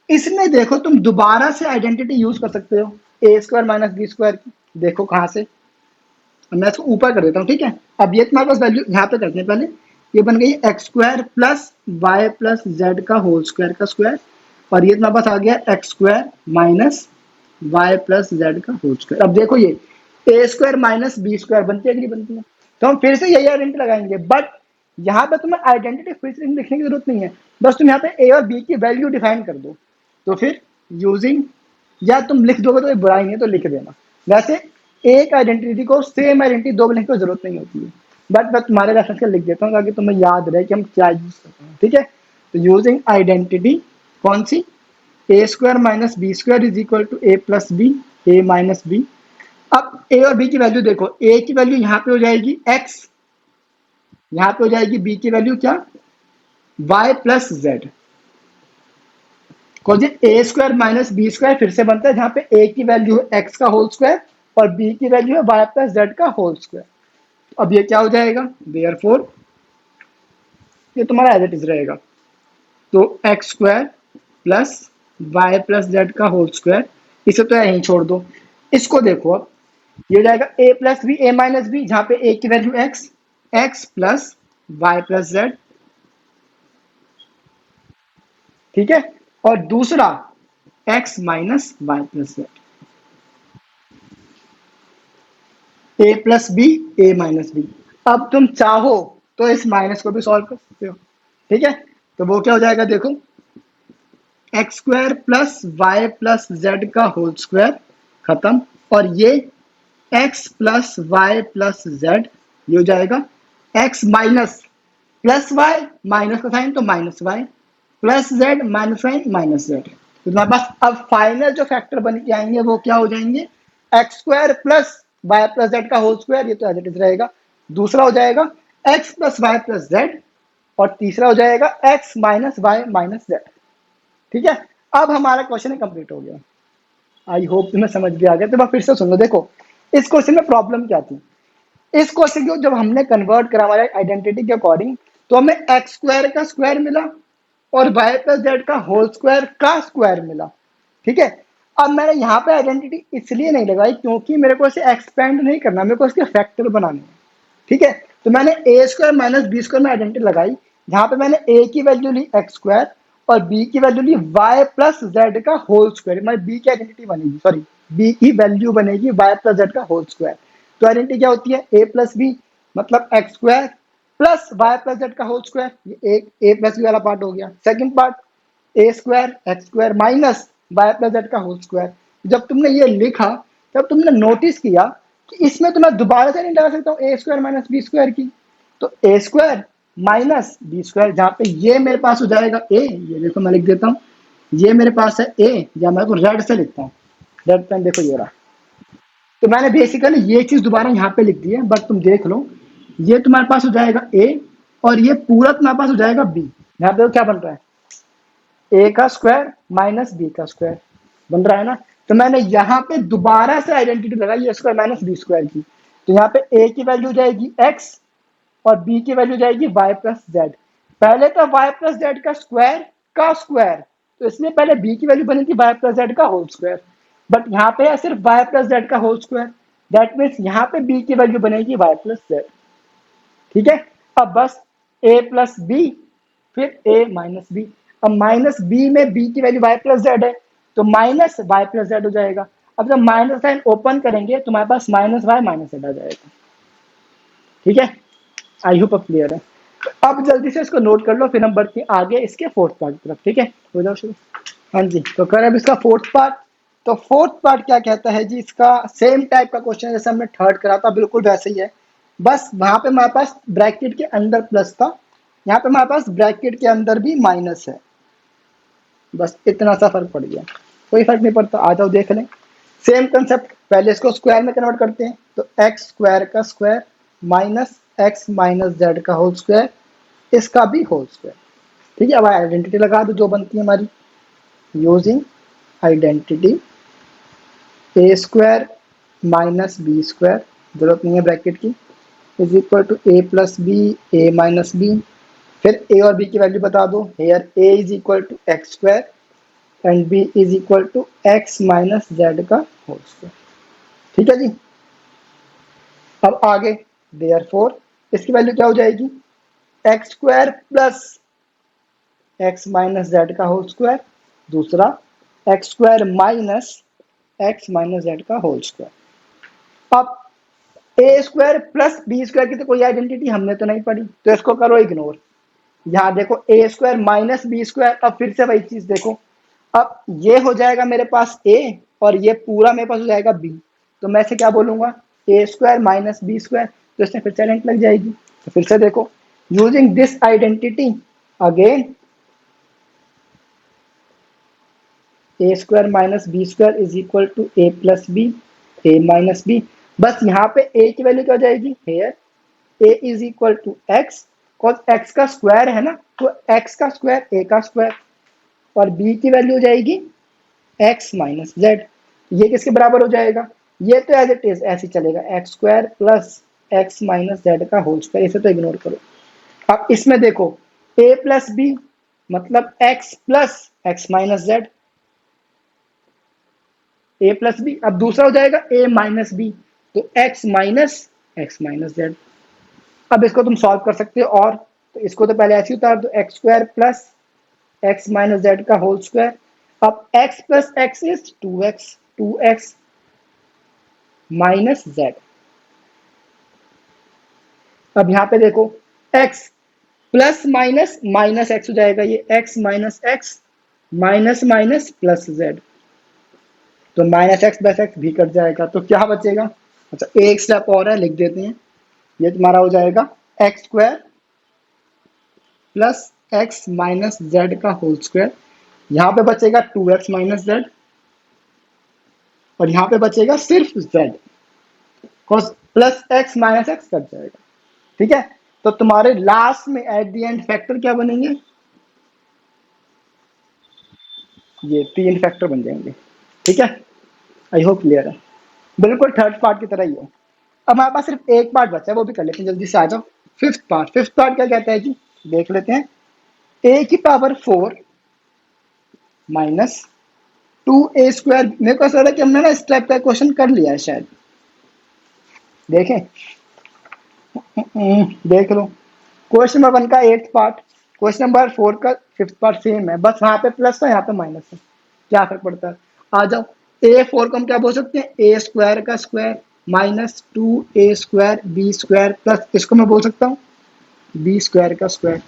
इसमें देखो तुम दोबारा से आइडेंटिटी यूज कर सकते हो, ए स्क्वायर माइनस बी स्क्वायर की। देखो कहां से, मैं इसको ऊपर कर देता हूँ। ठीक है, अब ये तुम्हारे पास वैल्यू यहाँ पे करते हैं, पहले ये बन गई X square plus Y plus Z का होल स्क्वायर का स्क्वायर, और ये तुम्हारे पास आ गया X square minus Y plus Z का होल स्क्वायर। अब देखो ये A square minus B square बनती है कि नहीं बनती है, तो हम फिर से यही आइडेंटिटी लगाएंगे, बट यहाँ पे तुम्हें आइडेंटिटी फिर से लिखने की जरूरत नहीं है, बस तुम यहाँ पे ए और बी की वैल्यू डिफाइन कर दो। तो फिर यूजिंग, या तुम लिख दोगे तो बुराई नहीं है तो लिख देना, वैसे एक आइडेंटिटी को सेम आइडेंटिटी दो लिखने की जरूरत नहीं होती है, बट मैं तुम्हारे रेफरेंस के लिख देता हूँ ताकि तुम्हें याद रहे कि हम क्या यूज करते हैं। ठीक है, तो यूजिंग आइडेंटिटी कौन सी, A square minus B square is equal to A plus B, A minus B. अब ए और बी की वैल्यू देखो, ए की वैल्यू यहाँ पे हो जाएगी एक्स, यहाँ पे हो जाएगी बी की वैल्यू क्या, वाई प्लस जेड। ए स्क्वायर माइनस बी स्क्वायर फिर से बनता है जहां पे ए की वैल्यू है एक्स का होल स्क्वायर और बी की वैल्यू है वाई प्लस जेड का होल स्क्वायर। अब ये क्या हो जाएगा, देयरफॉर ये तुम्हारा एज इट इज रहेगा, तो X square plus Y plus Z का होल स्क्वायर, इसे तो यहीं छोड़ दो। इसको देखो, अब ये हो जाएगा A plus B, A minus B, जहां पे ए की value X, X plus Y plus Z. ठीक है, और दूसरा X minus Y plus Z, A plus B, A minus B. अब तुम चाहो तो इस माइनस को भी सॉल्व कर सकते हो। ठीक है, तो वो क्या हो जाएगा देखो, X square plus Y plus Z का होल स्क्वायर, खत्म, और ये X plus Y plus Z, ये हो जाएगा X minus plus Y, minus का साइन तो minus Y, plus Z minus sign minus Z. तो तुम्हारे पास अब फाइनल जो फैक्टर बन के आएंगे वो क्या हो जाएंगे, X square plus Y plus Z का होल स्क्वायर, ये तो एज इट इज रहेगा। दूसरा हो जाएगा X plus Y plus Z, और तीसरा हो जाएगा X minus Y minus Z. ठीक है, अब हमारा क्वेश्चन कंप्लीट हो गया। आई होप तुम्हें समझ भी आ गया। तो मैं फिर से सुन लो, देखो इस क्वेश्चन में प्रॉब्लम क्या थी, इस क्वेश्चन को जब हमने कन्वर्ट करा हमारे आइडेंटिटी के अकॉर्डिंग, तो हमें एक्स स्क्वायर का स्क्वायर मिला और वाई प्लस जेड का होल स्क्वायर का स्क्वायर मिला। ठीक है, अब मैंने यहाँ पे आइडेंटिटी इसलिए नहीं लगाई क्योंकि मेरे को इसे एक्सपेंड नहीं करना, मेरे को इसके फैक्टर बनाने हैं। ठीक है, तो मैंने A square minus B square में आइडेंटिटी लगाई, जहां पे मैंने ए की वैल्यू ली एक्स स्क्वायर और बी की वैल्यू ली वाई प्लस जेड का होल स्क्वायर। हमारी बी की आइडेंटिटी बनेगी, सॉरी बी की वैल्यू बनेगी वाई प्लस जेड का होल स्क्वायर। तो आइडेंटिटी क्या होती है, ए प्लस बी मतलब X square plus Y plus Z का होल स्क्वायर, ये एक ए प्लस बी वाला पार्ट हो गया। Second part A square X square minus Y plus Z का होल स्क्वायर। जब तुमने ये लिखा तब तुमने नोटिस किया कि इसमें तो मैं दोबारा से नहीं लगा सकता हूँ ए स्क्वायर माइनस बी स्क्वायर की, तो A square minus B square, जहां पे ये मेरे पास हो जाएगा ए, ये देखो मैं लिख देता हूँ ये मेरे पास है ए, या मैं को रेड से लिखता हूँ, रेड पेन देखो ये रहा। तो मैंने बेसिकली ये चीज दोबारा यहाँ पे लिख दी है, बट तुम देख लो, ये तुम्हारे पास हो जाएगा ए, और ये पूरा तुम्हारे पास हो जाएगा बी। यहाँ पे क्या बन रहा है, ए का स्क्वायर माइनस बी का स्क्वायर बन रहा है ना। तो मैंने यहाँ पे दोबारा से आइडेंटिटी लगाई A square minus B square की। तो यहाँ पे ए की वैल्यू जाएगी एक्स और बी की वैल्यू जाएगी वाई प्लस जेड। पहले तो वाई प्लस जेड का स्क्वायर, तो इसलिए पहले बी की वैल्यू बनी थी वाई प्लस जेड का होल स्क्वायर, बट यहाँ पे है सिर्फ वाई प्लस जेड का होल स्क्वायर। दैट मीन्स यहाँ पे बी की वैल्यू बनेगी वाई प्लस जेड। ठीक है, अब बस ए प्लस बी फिर ए माइनस बी। अब माइनस बी में बी की वैल्यू वाई प्लस जेड है, तो माइनस वाई प्लस जेड हो जाएगा। अब जब माइनस साइन ओपन करेंगे तो हमारे पास माइनस वाई माइनस जेड आ जाएगा। ठीक है, आई होप अब क्लियर है। अब जल्दी से इसको नोट कर लो, फिर हम बढ़ते हैं आगे इसके फोर्थ पार्ट की तरफ। ठीक है, हो जाओ शुरू। हाँ जी, तो करें अब इसका फोर्थ पार्ट। तो फोर्थ पार्ट क्या कहता है जी, इसका सेम टाइप का क्वेश्चन जैसे हमने थर्ड करा था, बिल्कुल वैसे ही है। बस वहां पे हमारे पास ब्रैकेट के अंदर प्लस था, यहाँ पे हमारे पास ब्रैकेट के अंदर भी माइनस है। बस इतना सा फर्क पड़ गया, कोई फर्क नहीं पड़ता। आ जाओ देख लें, सेम कंसेप्ट। पहले इसको स्क्वायर में कन्वर्ट करते हैं, तो एक्स स्क्वायर का square minus x minus Z का होल स्क्वायर, इसका भी होल स्क्वायर। ठीक है, अब आइडेंटिटी लगा दो जो बनती है हमारी, using identity A square minus B square, जरूरत नहीं है ब्रैकेट की, is equal to A plus B A minus B. फिर ए और बी की वैल्यू बता दो, here A is equal to X square and B is equal to X minus Z का होल स्क्वायर। ठीक है जी, अब आगे देयरफॉर इसकी वैल्यू क्या हो जाएगी, X square plus X minus Z का होल स्क्वायर, दूसरा x square minus x minus Z का होल स्क्वायर। अब ए स्क्वायर प्लस बी स्क्वायर की तो कोई आइडेंटिटी हमने तो नहीं पढ़ी, तो इसको करो इग्नोर। यहाँ देखो ए स्क्वायर माइनस बी स्क्वायर, अब फिर से वही चीज देखो, अब ये हो जाएगा मेरे पास ए और ये पूरा मेरे पास हो जाएगा बी। तो मैं इसे क्या बोलूंगा, ए स्क्वायर माइनस बी स्क्वायर, तो इसमें फिर से आइडेंटिटी लग जाएगी। तो फिर से देखो, using this identity again A square minus B square is equal to A plus B A minus B. बस यहाँ पे ए की वैल्यू क्या हो जाएगी, here A is equal to X, cause X का स्क्वायर है ना, तो एक्स का स्क्वायर ए का स्क्वायर, और बी की वैल्यू हो जाएगी एक्स माइनस जेड। ये किसके बराबर हो जाएगा, ये तो एज इट इज ऐसे चलेगा, X square plus X minus Z का होल स्क्वायर, इसे तो इग्नोर करो। अब इसमें देखो ए प्लस बी मतलब X plus X minus Z, A plus B. अब दूसरा हो जाएगा ए माइनस बी, तो एक्स माइनस जेड। अब इसको तुम सॉल्व कर सकते हो, और तो इसको तो पहले ऐसे उतार दो, X square plus X minus Z का होल स्क्वायर। अब X plus X is two X minus Z. अब यहाँ पे देखो X plus minus minus X हो जाएगा, ये X minus minus plus Z, तो माइनस एक्स प्लस एक्स भी कट जाएगा, तो क्या बचेगा। अच्छा एक स्टेप और है, लिख देते हैं, ये तुम्हारा हो जाएगा x square plus X minus Z का होल स्क्वायर। यहाँ पे बचेगा टू एक्स माइनस जेड, और यहाँ पे बचेगा सिर्फ Z, cos plus X minus x cut जाएगा। ठीक है, तो तुम्हारे लास्ट में एट द एंड फैक्टर क्या बनेंगे, ये तीन फैक्टर बन जाएंगे। ठीक है, आई होप क्लियर है, बिल्कुल थर्ड पार्ट की तरह ही है। अब हमारे पास सिर्फ एक पार्ट बचा है, वो भी कर लेते हैं जल्दी से, आ जाओ। फिफ्थ पार्ट क्या कहता है जी, देख लेते हैं। ए की power 4 minus two A square, मेरे को ऐसा लग रहा है कि हमने ना इस टाइप का क्वेश्चन कर लिया है शायद, देखें। देख लो, क्वेश्चन नंबर 1 का 8th पार्ट, क्वेश्चन नंबर 4 का 5th पार्ट सेम है, बस वहां पे प्लस था यहाँ पे माइनस है, क्या फर्क पड़ता है। आ जाओ, ए 4 को हम क्या बोल सकते हैं, ए स्क्वायर का square minus two A square B square plus, इसको मैं बोल सकता हूँ बी स्क्वायर का स्क्वायर।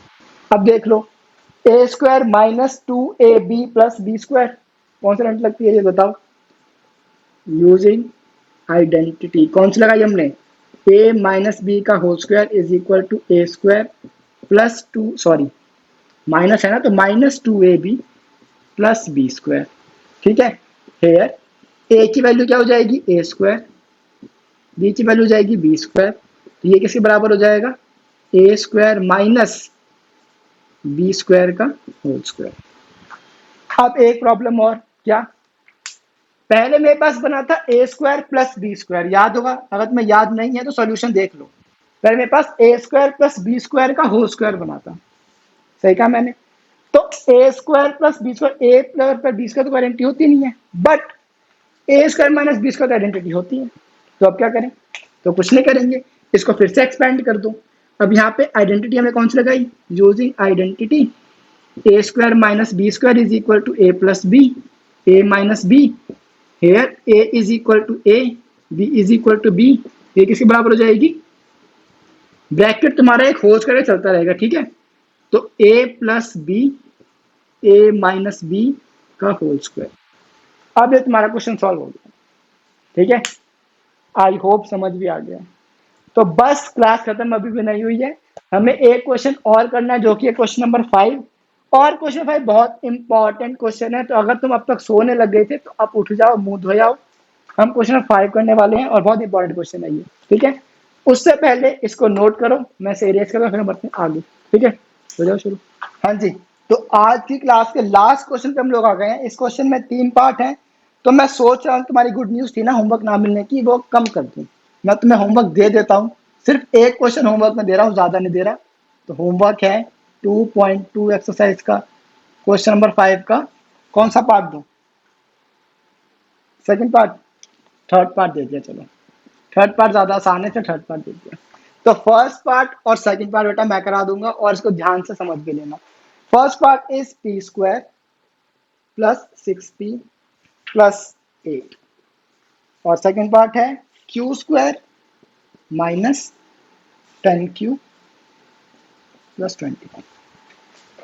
अब देख लो, A square minus two A B plus B square, कौन सी रेंट लगती है ये बताओ, यूजिंग आइडेंटिटी कौन सी लगाई हमने, ए माइनस बी का whole square is equal to A square plus two, sorry minus है ना, तो minus two A B plus B square. ठीक है, हेयर ए की वैल्यू क्या हो जाएगी, ए स्क्वायर, बी की वैल्यू हो जाएगी बी स्क्वायर, तो ये किसके बराबर हो जाएगा, ए स्क्वायर माइनस बी स्क्वायर का होल स्क्वायर। अब एक प्रॉब्लम और, क्या, पहले मेरे पास बना था A square plus B square, याद होगा, अगर तुम्हें याद नहीं है तो सॉल्यूशन देख लो। पहले मेरे पास A square plus B square का होल स्क्वायर बना था, सही कहा मैंने। तो A square plus B square, A plus B square तो आइडेंटिटी होती नहीं है, but A square minus B square तो आइडेंटिटी होती है। तो अब क्या करें, तो कुछ नहीं करेंगे, इसको फिर से एक्सपेंड कर दो। अब यहाँ पे आइडेंटिटी हमने कौन सी लगाई, using identity A square minus B square is equal to A plus B, A minus B, here A is equal to A, B is equal to B, ये किसके बराबर हो जाएगी, ब्रैकेट तुम्हारा एक होल स्क्वायर चलता रहेगा, ठीक है। तो ए plus B, A minus B का होल स्क्वायर। अब ये तुम्हारा क्वेश्चन सॉल्व हो गया, ठीक है, आई होप समझ भी आ गया। तो बस क्लास खत्म अभी भी नहीं हुई है, हमें एक क्वेश्चन और करना है जो कि है क्वेश्चन नंबर 5। और क्वेश्चन 5 बहुत इंपॉर्टेंट क्वेश्चन है, तो अगर तुम अब तक सोने लग गए थे तो अब उठ जाओ, मुंह धो जाओ, हम क्वेश्चन नंबर 5 करने वाले हैं और बहुत इंपॉर्टेंट क्वेश्चन है ये, ठीक है। उससे पहले इसको नोट करो, मैं से इरेज करूँ, फिर हम बढ़ते हैं आगे, ठीक है, हो जाओ शुरू। हाँ जी, तो आज की क्लास के लास्ट क्वेश्चन पे हम लोग आ गए हैं। इस क्वेश्चन में 3 पार्ट हैं, तो मैं सोच रहा हूँ तुम्हारी गुड न्यूज़ थी ना होमवर्क ना मिलने की, वो कम कर दूँ। मैं तुम्हें होमवर्क दे देता हूँ, सिर्फ एक क्वेश्चन होमवर्क में दे रहा हूँ, ज़्यादा नहीं दे रहा। तो होमवर्क है 2.2 एक्सरसाइज का क्वेश्चन नंबर 5 का, कौन सा पार्ट दूँ, सेकंड पार्ट, थर्ड पार्ट दे दिया, चलो थर्ड पार्ट ज़्यादा आसान है तो थर्ड पार्ट दे दिया। तो फर्स्ट पार्ट और सेकंड पार्ट बेटा मैं करा दूंगा, और इसको ध्यान से समझ भी लेना। First part is P square plus 6p plus 8, और सेकंड पार्ट है Q square minus 10q plus 21।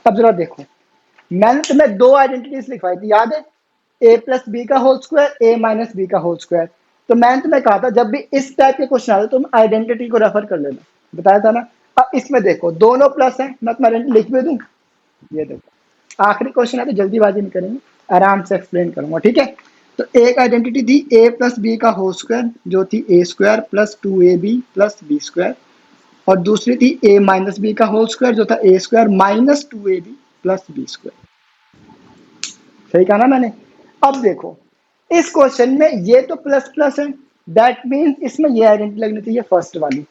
अब जरा देखो, मैंने तुम्हें दो आइडेंटिटीज लिखवाई थी, याद है, ए प्लस बी का होल स्क्वायर, ए माइनस बी का होल स्क्वायर। तो मैंने तुम्हें कहा था जब भी इस टाइप के क्वेश्चन आते तुम आइडेंटिटी को रेफर कर लेना, बताया था ना। अब इसमें देखो दोनों प्लस है, मैं तुम्हारे लिख भी दूं, ये देखो आखिरी क्वेश्चन है तो जल्दीबाजी नहीं करेंगे, आराम से एक्सप्लेन करूंगा, ठीक है। तो एक आइडेंटिटी थी ए प्लस बी का होल स्क्वायर जो थी A square plus 2ab plus B square, और दूसरी थी ए माइनस बी का होल स्क्वायर जो था A square minus 2ab plus B square, सही कहा ना मैंने। अब देखो इस क्वेश्चन में ये तो प्लस प्लस है, दैट मीन्स इसमें ये आइडेंटिटी लगनी चाहिए फर्स्ट वाली,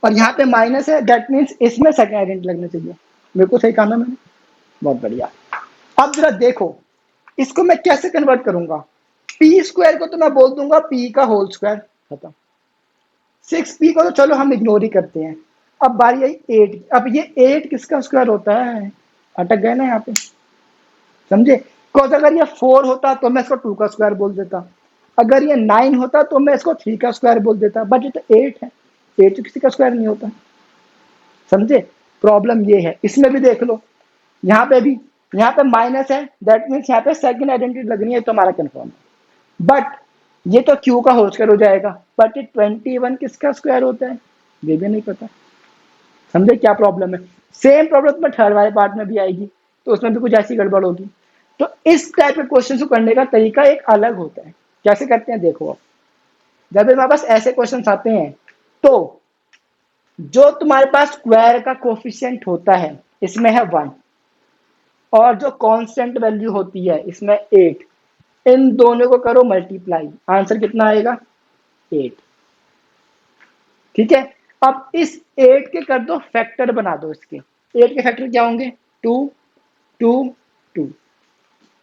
और यहाँ पे माइनस है, दैट मीन्स इसमें सेकंड आइडेंटिटी लगनी चाहिए। मेरे को सही कहा ना मैंने, बहुत बढ़िया। अब जरा देखो इसको मैं कैसे कन्वर्ट करूंगा, पी स्क्वायर को तो मैं बोल दूंगा पी का होल स्क्वायर, खत्म। 6p को तो चलो हम इग्नोर ही करते हैं। अब बारी आई 8, अब ये 8 किसका स्क्वायर होता है, अटक गए ना यहाँ पे, समझे। बिकॉज अगर ये 4 होता तो मैं इसको 2 का स्क्वायर बोल देता, अगर ये 9 होता तो मैं इसको 3 का स्क्वायर बोल देता, बट ये तो 8 है, 8 तो किसी का स्क्वायर नहीं होता, समझे। प्रॉब्लम ये है, इसमें भी देख लो, यहाँ पे भी, यहाँ पे माइनस है, दैट मीन्स यहाँ पे सेकंड आइडेंटिटी लगनी है, तो हमारा कंफर्म है। बट ये तो क्यू का होल स्क्वायर हो जाएगा, बट ये 21 किसका स्क्वायर होता है, ये भी नहीं पता, समझे क्या प्रॉब्लम है। सेम प्रॉब्लम तुम्हें थर्ड वाले पार्ट में भी आएगी, तो उसमें भी कुछ ऐसी गड़बड़ होगी। तो इस टाइप के क्वेश्चन को करने का तरीका एक अलग होता है, कैसे करते हैं देखो। अब जब हमारे पास ऐसे क्वेश्चन आते हैं तो जो तुम्हारे पास स्क्वायर का कोफिशिएंट होता है इसमें है 1, और जो कांस्टेंट वैल्यू होती है इसमें 8, इन दोनों को करो मल्टीप्लाई, आंसर कितना आएगा 8, ठीक है। अब इस 8 के कर दो फैक्टर, बना दो इसके, 8 के फैक्टर क्या होंगे, 2 2 2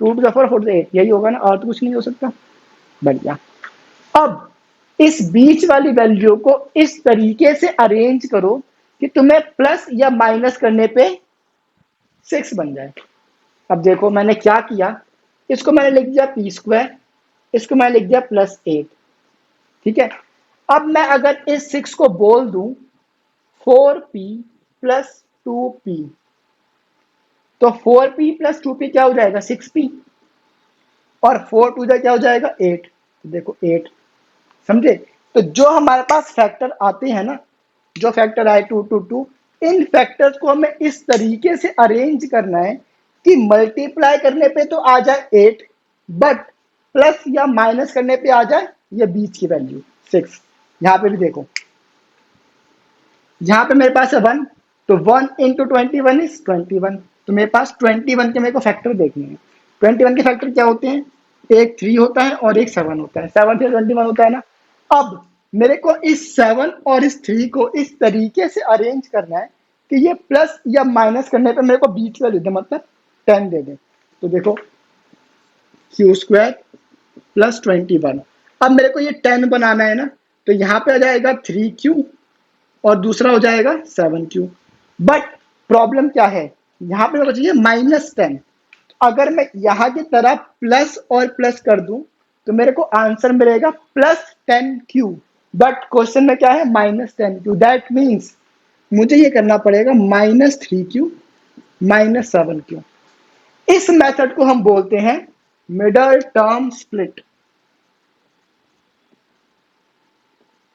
2 टू द 4 4 8, यही होगा ना, और तो कुछ नहीं हो सकता, बढ़िया। अब इस बीच वाली वैल्यू को इस तरीके से अरेंज करो कि तुम्हें प्लस या माइनस करने पे 6 बन जाए। अब देखो मैंने क्या किया, इसको मैंने लिख दिया पी स्क्वायर, इसको मैंने लिख दिया प्लस 8, ठीक है। अब मैं अगर इस 6 को बोल दूं 4p प्लस 2p, तो 4p प्लस 2p क्या हो जाएगा 6p, और 4 टू क्या हो जाएगा 8, तो देखो 8, समझे। तो जो हमारे पास फैक्टर आते हैं ना, जो फैक्टर आए 2 2 2, इन फैक्टर्स को हमें इस तरीके से अरेंज करना है कि मल्टीप्लाई करने पे तो आ जाए 8, बट प्लस या माइनस करने पे आ जाए ये बीच की वैल्यू 6। यहां पे भी देखो, यहां पे मेरे पास है 1, तो 1 इंटू 21 इज 21। तो मेरे पास 21 के मेरे को फैक्टर देखने हैं। 21 के फैक्टर क्या होते हैं? एक 3 होता है और एक 7 होता है। 7 से 21 होता है ना। अब मेरे को इस 7 और इस 3 को इस तरीके से अरेंज करना है कि ये प्लस या माइनस करने पे मेरे को बीच का दे दे, मतलब 10 दे दे। तो देखो, क्यू स्क्वायर प्लस 21। अब मेरे को ये 10 बनाना है ना, तो यहाँ पे आ जाएगा 3Q और दूसरा हो जाएगा 7Q। बट प्रॉब्लम क्या है, यहाँ पे मेरे को चाहिए -10। अगर मैं यहाँ की तरह प्लस और प्लस कर दूं तो मेरे को आंसर मिलेगा +10Q। बट क्वेश्चन में क्या है? -10Q। दैट मीन्स मुझे ये करना पड़ेगा -3Q -7Q। इस मेथड को हम बोलते हैं middle term split,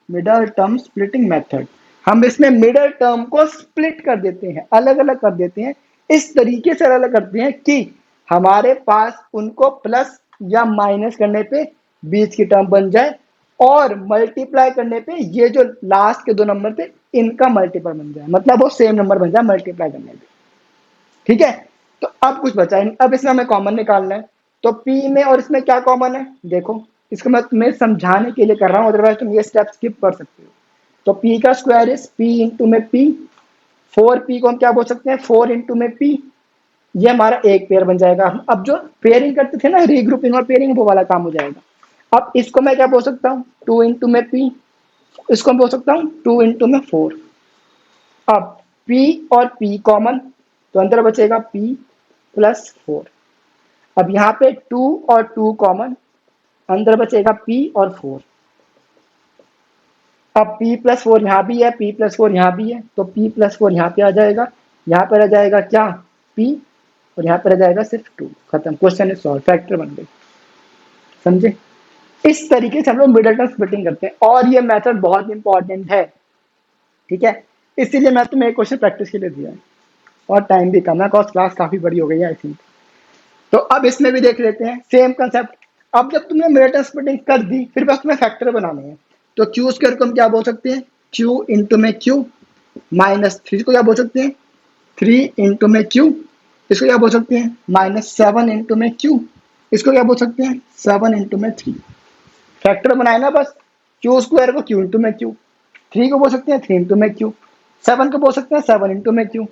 middle term splitting method. हम इसमें मिडल टर्म को स्प्लिट कर देते हैं, अलग अलग कर देते हैं। इस तरीके से अलग करते हैं कि हमारे पास उनको प्लस या माइनस करने पे बीच की टर्म बन जाए, और मल्टीप्लाई करने पे ये जो लास्ट के 2 नंबर थे इनका मल्टीपल बन जाए, मतलब वो सेम नंबर बन जाए मल्टीप्लाई करने पे। ठीक है, तो अब कुछ बचा है, अब इसमें हमें कॉमन निकालना है। तो पी में और इसमें क्या कॉमन है? देखो, इसको मैं तुम्हें समझाने के लिए कर रहा हूँ, अदरवाइज तुम ये स्टेप स्किप कर सकते हो। तो पी का स्क्वायर इज पी इंटू में पी। 4p को हम क्या बोल सकते हैं? 4 इंटू में पी। ये हमारा एक पेयर बन जाएगा। अब जो पेयरिंग करते थे ना, रीग्रुपिंग और पेयरिंग, वो वाला काम हो जाएगा। अब इसको मैं क्या बोल सकता हूँ? 2 इंटू में पी। इसको मैं बोल सकता हूँ 2 इंटू में 4। अब p और p कॉमन, तो अंदर बचेगा p प्लस 4। अब यहाँ पे 2 और 2 कॉमन, अंदर बचेगा p और 4। अब p प्लस 4 यहाँ भी है, p प्लस 4 यहाँ भी है, तो p प्लस 4 यहाँ पे आ जाएगा। यहाँ पर आ जाएगा क्या? p, और यहाँ पर आ जाएगा सिर्फ 2। खत्म, क्वेश्चन इज सॉल्व, फैक्टर बन गई। समझे? इस तरीके से हम लोग मिडल टर्म स्प्लिटिंग करते हैं, और ये मेथड बहुत इंपॉर्टेंट है। ठीक है, इसीलिए मैं तुम्हें एक क्वेश्चन प्रैक्टिस के लिए दिया है, और टाइम भी कम है, बिकॉज क्लास काफी बड़ी हो गई है आई थिंक। तो अब इसमें भी देख लेते हैं सेम कंसेप्ट। अब जब तुमने मिडल टर्म स्प्लिटिंग कर दी, फिर बस तुम्हें फैक्टर बनाने हैं। तो क्यू स्क्वायर को हम क्या बोल सकते हैं? क्यू इंटू में क्यू माइनस 3 को क्या बोल सकते हैं? 3 इंटू में क्यू। इसको क्या बोल सकते हैं? -7 इंटू में क्यू। इसको क्या बोल सकते हैं? 7 इंटू में 3। फैक्टर बनाए ना बस। क्यू स्क्वायर को क्यू इंटू में क्यू, 3 को बोल सकते हैं 3 इंटू में क्यू, 7 को बोल सकते हैं 7 इंटू में क्यू,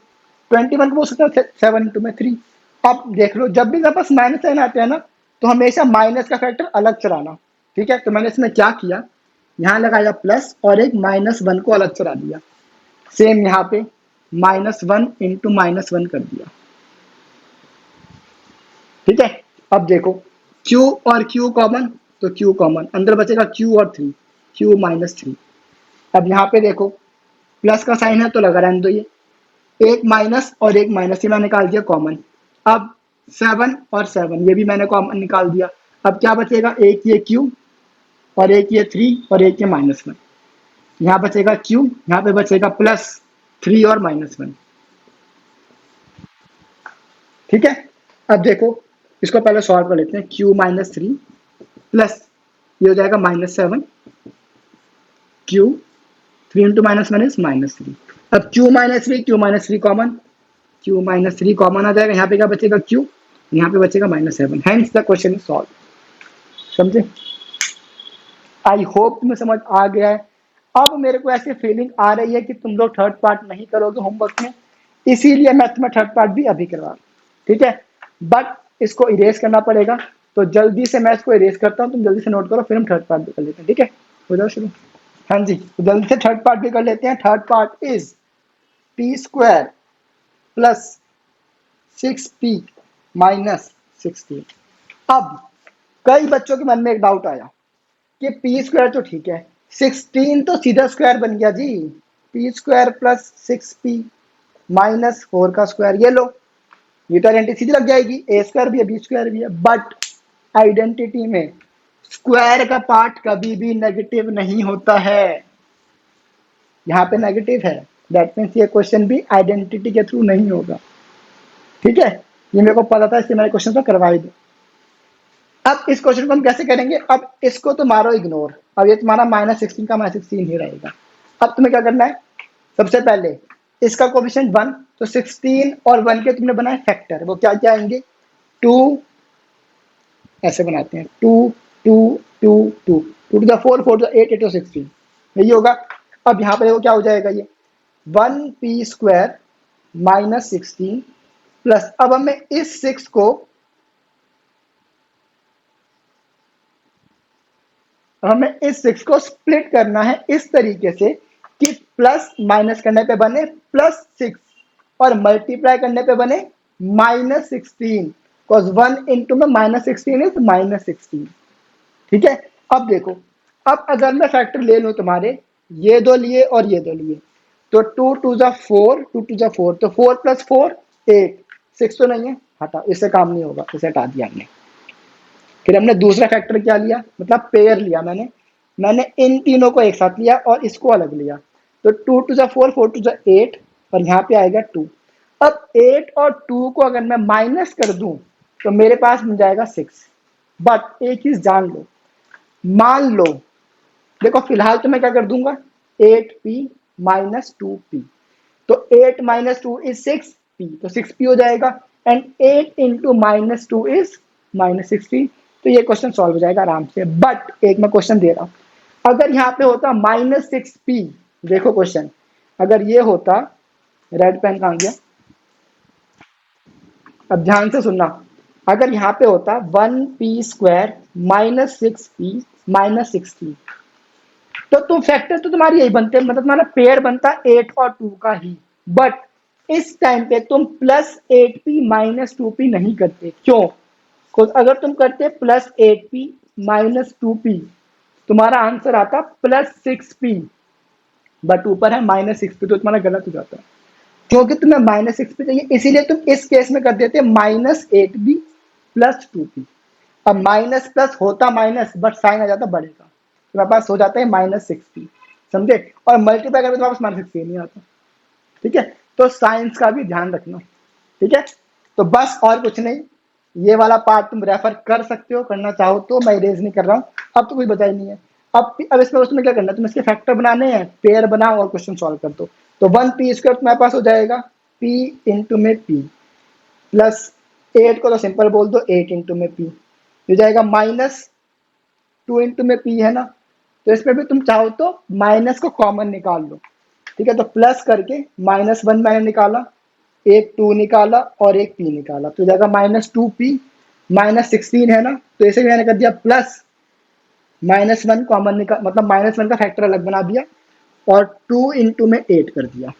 21 को बोल सकते हैं 7 इंटू में 3। अब देख लो, जब भी मेरे पास माइनस साइन आते हैं ना, तो हमेशा माइनस का फैक्टर अलग चलाना। ठीक है, तो मैंने इसमें क्या किया, यहाँ लगाया प्लस और एक -1 को अलग चला दिया। सेम यहाँ पे -1 इंटू -1 कर दिया। ठीक है, अब देखो Q और Q कॉमन, तो Q कॉमन, अंदर बचेगा Q और 3, Q -3। अब यहाँ पे देखो प्लस का साइन है तो लगा रहने दो, ये एक माइनस और एक माइनस, ये मैंने निकाल दिया कॉमन। अब 7 और 7 ये भी मैंने कॉमन निकाल दिया। अब क्या बचेगा? एक ये Q और एक ये 3 और एक ये -1। यहाँ बचेगा Q, यहाँ पे बचेगा +3 और -1। ठीक है, अब देखो इसको पहले सॉल्व कर लेते हैं। Q -3 प्लस ये हो जाएगा -7, Q 3 इंटू -1 इज -3। अब Q -3 कॉमन, Q -3 कॉमन आ जाएगा। यहाँ पे क्या बचेगा? Q, यहाँ पे बचेगा -7। Hence the question is solve. समझे? आई होप तुम्हें समझ आ गया है। अब मेरे को ऐसी फीलिंग आ रही है कि तुम लोग थर्ड पार्ट नहीं करोगे होमवर्क में, इसीलिए मैं तुम्हें थर्ड पार्ट भी अभी करवा। ठीक है, बट इसको इरेज करना पड़ेगा, तो जल्दी से मैं इसको इरेज करता हूँ, तुम जल्दी से नोट करो, फिर हम थर्ड पार्ट भी कर लेते हैं। ठीक है, हो जाओ शुरू। हाँ जी, तो जल्दी से थर्ड पार्ट भी कर लेते हैं। Third part is p² plus 6p -16। अब कई बच्चों के मन में एक डाउट आया कि p² तो ठीक है, 16 तो सीधा स्क्वायर बन गया जी। p² प्लस 6p -4 का स्क्वायर, ये लो, ये तो आइडेंटिटी सीधी लग जाएगी, a² भी है b² भी है। बट आइडेंटिटी में स्क्वायर का पार्ट कभी भी नेगेटिव नहीं होता है, यहाँ पे नेगेटिव है। दैट मीन्स ये क्वेश्चन भी आइडेंटिटी के थ्रू नहीं होगा। ठीक है, ये मेरे को पता था, इसलिए मैंने क्वेश्चन तो करवा ही दिया। अब इस क्वेश्चन को हम कैसे करेंगे, अब इसको तो मारो इग्नोर, अब ये तुम्हारा -16 का -16 ही रहेगा। अब तुम्हें क्या करना है, सबसे पहले इसका कोएफिशिएंट 1, तो 16 और 1 के तुमने बनाए फैक्टर, वो क्या क्या आएंगे, 2, ऐसे बनाते हैं 2 2 2 2 2 to the 4 4 to the 8 8 to 16, यही होगा। अब यहाँ पे देखो क्या हो जाएगा, ये 1p² -16 प्लस, अब हमें इस 6 को, हमें इस 6 को स्प्लिट करना है इस तरीके से कि प्लस माइनस करने पे बने +6 और मल्टीप्लाई करने पे बने -16, बिकॉज 1 इंटू में -16 इज -16। ठीक है, अब देखो, अब अगर मैं फैक्टर ले लूं तुम्हारे, ये दो लिए और ये दो लिए, तो 2 2 जा 4 2 2 जा 4, तो 4 + 4 8, 6 तो नहीं है, हटा, इससे काम नहीं होगा, इसे हटा दिया हमने। फिर हमने दूसरा फैक्टर क्या लिया, मतलब पेयर लिया, मैंने इन तीनों को एक साथ लिया और इसको अलग लिया, तो 2 2 जा 4 4 2 जा 8 और यहाँ पे आएगा 2। अब 8 और 2 को अगर मैं माइनस कर दूं तो मेरे पास मिल जाएगा 6। बट एक चीज जान लो, मान लो, देखो फिलहाल तो मैं क्या कर दूंगा, 8p - 2p, तो 8 - 2 इज 6p, तो 6p हो जाएगा, एंड 8 इंटू -2 इज -16, तो ये क्वेश्चन सॉल्व हो जाएगा आराम से। बट एक मैं क्वेश्चन दे रहा हूं, अगर यहाँ पे होता -6p, देखो क्वेश्चन, अगर ये होता, रेड पेन कहाँ गया, अब ध्यान से सुनना, अगर यहाँ पे होता 1p² -6p -16, तो तुम फैक्टर तो तुम्हारी यही बनते, मतलब तुम्हारा पेयर बनता 8 और 2 का ही। बट इस टाइम पे तुम +8p -2p नहीं करते, क्यों, अगर तुम करते +8p -2p, तुम्हारा आंसर आता +6p, बट ऊपर है -6p, तो तुम्हारा गलत हो जाता है, क्योंकि तुम्हें -6p चाहिए, इसीलिए तुम इस केस में कर देते -8b +2p। अब माइनस प्लस होता माइनस, बट साइन आ जाता बड़े का, तुम्हारे पास हो जाता है -6p, समझे, और मल्टीप्लाई करके तुम्हारे पास -6 नहीं आता। ठीक है, तो साइंस का भी ध्यान रखना। ठीक है, तो बस और कुछ नहीं, ये वाला पार्ट तुम रेफर कर सकते हो, करना चाहो तो, मैं इरेज नहीं कर रहा हूँ, अब तो कुछ बचा ही नहीं है। अब इसमें उसमें क्या करना है, तुम इसके फैक्टर बनाने हैं, पेयर बनाओ और क्वेश्चन सॉल्व कर दो। तो 1p² तुम्हारे पास हो जाएगा p इंटू में p, प्लस 8 को तो सिंपल बोल दो 8 इंटू में p, हो जाएगा -2 इंटू में p है ना, तो इसमें भी तुम चाहो तो माइनस को कॉमन निकाल लो। ठीक है, तो प्लस करके -1 मैंने निकाला, एक 2 निकाला और एक p निकाला, तो जाएगा -2p -16 है ना, तो इसे भी मैंने कर दिया प्लस -1 कॉमन निकाल, मतलब -1 का फैक्टर अलग बना दिया और 2 इंटू में 8 कर दिया,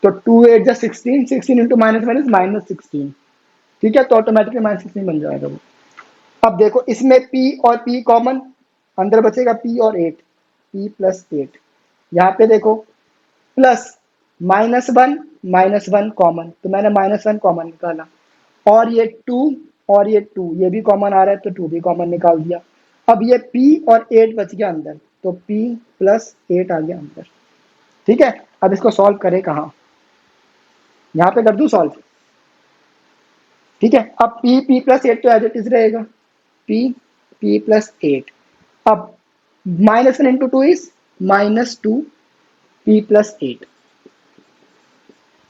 तो 2 8 जा 16, 16 इंटू -1 इज -16। ठीक है, तो ऑटोमेटिकली -16 बन जाएगा वो। अब देखो इसमें p और p कॉमन, अंदर बचेगा p और 8, p + 8, यहाँ पे देखो प्लस -1 कॉमन, तो मैंने -1 कॉमन निकाला, और ये 2 और ये 2 ये भी कॉमन आ रहा है, तो 2 भी कॉमन निकाल दिया। अब ये p और 8 बच गया अंदर, तो p + 8 आ गया अंदर। ठीक है, अब इसको सॉल्व करें कहाँ, यहाँ पे कर दूं सॉल्व। ठीक है, अब p + 8 तो एज इट इज रहेगा, p + 8, अब -1 इंटू 2 इज -2 p + 8,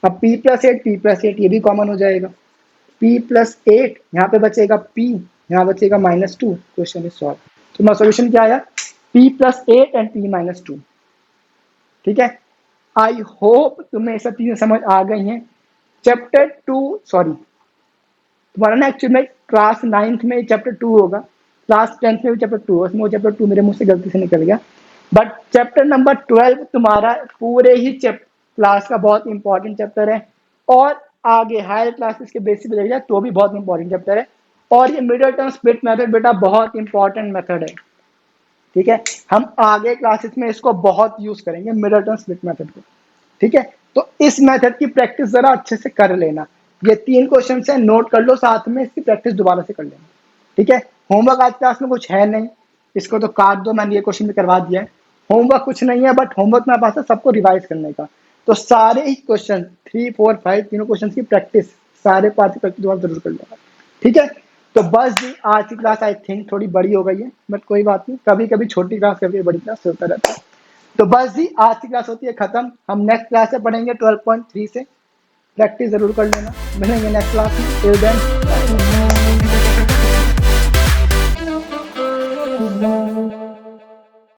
अब p + 8 p + 8 ये भी कॉमन हो जाएगा, p + 8 यहाँ पे बचेगा p, यहाँ बचेगा -2, क्वेश्चन इज सॉल्व। तो मेरा सोल्यूशन क्या आया, p + 8 एंड p - 2। ठीक है, आई होप तुम्हें सब चीजें समझ आ गई हैं। चैप्टर 2, सॉरी, तुम्हारा ना एक्चुअली में क्लास 9th में चैप्टर 2 होगा, क्लास 10th में भी चैप्टर 2 है, चैप्टर 2 मेरे मुंह से गलती से निकल गया, बट चैप्टर नंबर 12 तुम्हारा पूरे ही क्लास का बहुत इंपॉर्टेंट चैप्टर है, और आगे हायर क्लासेस के बेसिस पे देखा जाए तो भी बहुत इंपॉर्टेंट चैप्टर है, और ये मिडिल टर्म स्प्लिट मेथड बेटा बहुत इंपॉर्टेंट मेथड है। ठीक है, हम आगे क्लासेस में इसको बहुत यूज करेंगे, मिडिल टर्म स्प्लिट मेथड को। ठीक है, तो इस मेथड की प्रैक्टिस जरा अच्छे से कर लेना, ये 3 क्वेश्चन है, नोट कर लो, साथ में इसकी प्रैक्टिस दोबारा से कर लेना। ठीक है, होमवर्क आज क्लास में कुछ है नहीं, इसको तो काट दो, मैंने ये क्वेश्चन भी करवा दिया है, होमवर्क कुछ नहीं है, बट होमवर्क मेरे पास है सबको रिवाइज करने का। तो सारे ही क्वेश्चन 3 4 5 तीनों क्वेश्चन की प्रैक्टिस सारे पार्ट की प्रैक्टिस दोबारा जरूर कर लेना, ठीक है। तो बस जी आज की क्लास आई थिंक थोड़ी बड़ी हो गई है, बट कोई बात नहीं, कभी कभी छोटी क्लास कभी बड़ी क्लास होता रहता है। तो बस जी आज की क्लास होती है खत्म, हम नेक्स्ट क्लास से पढ़ेंगे 12.3 से, प्रैक्टिस जरूर कर लेना, मिलेंगे नेक्स्ट क्लास में, टिल देन।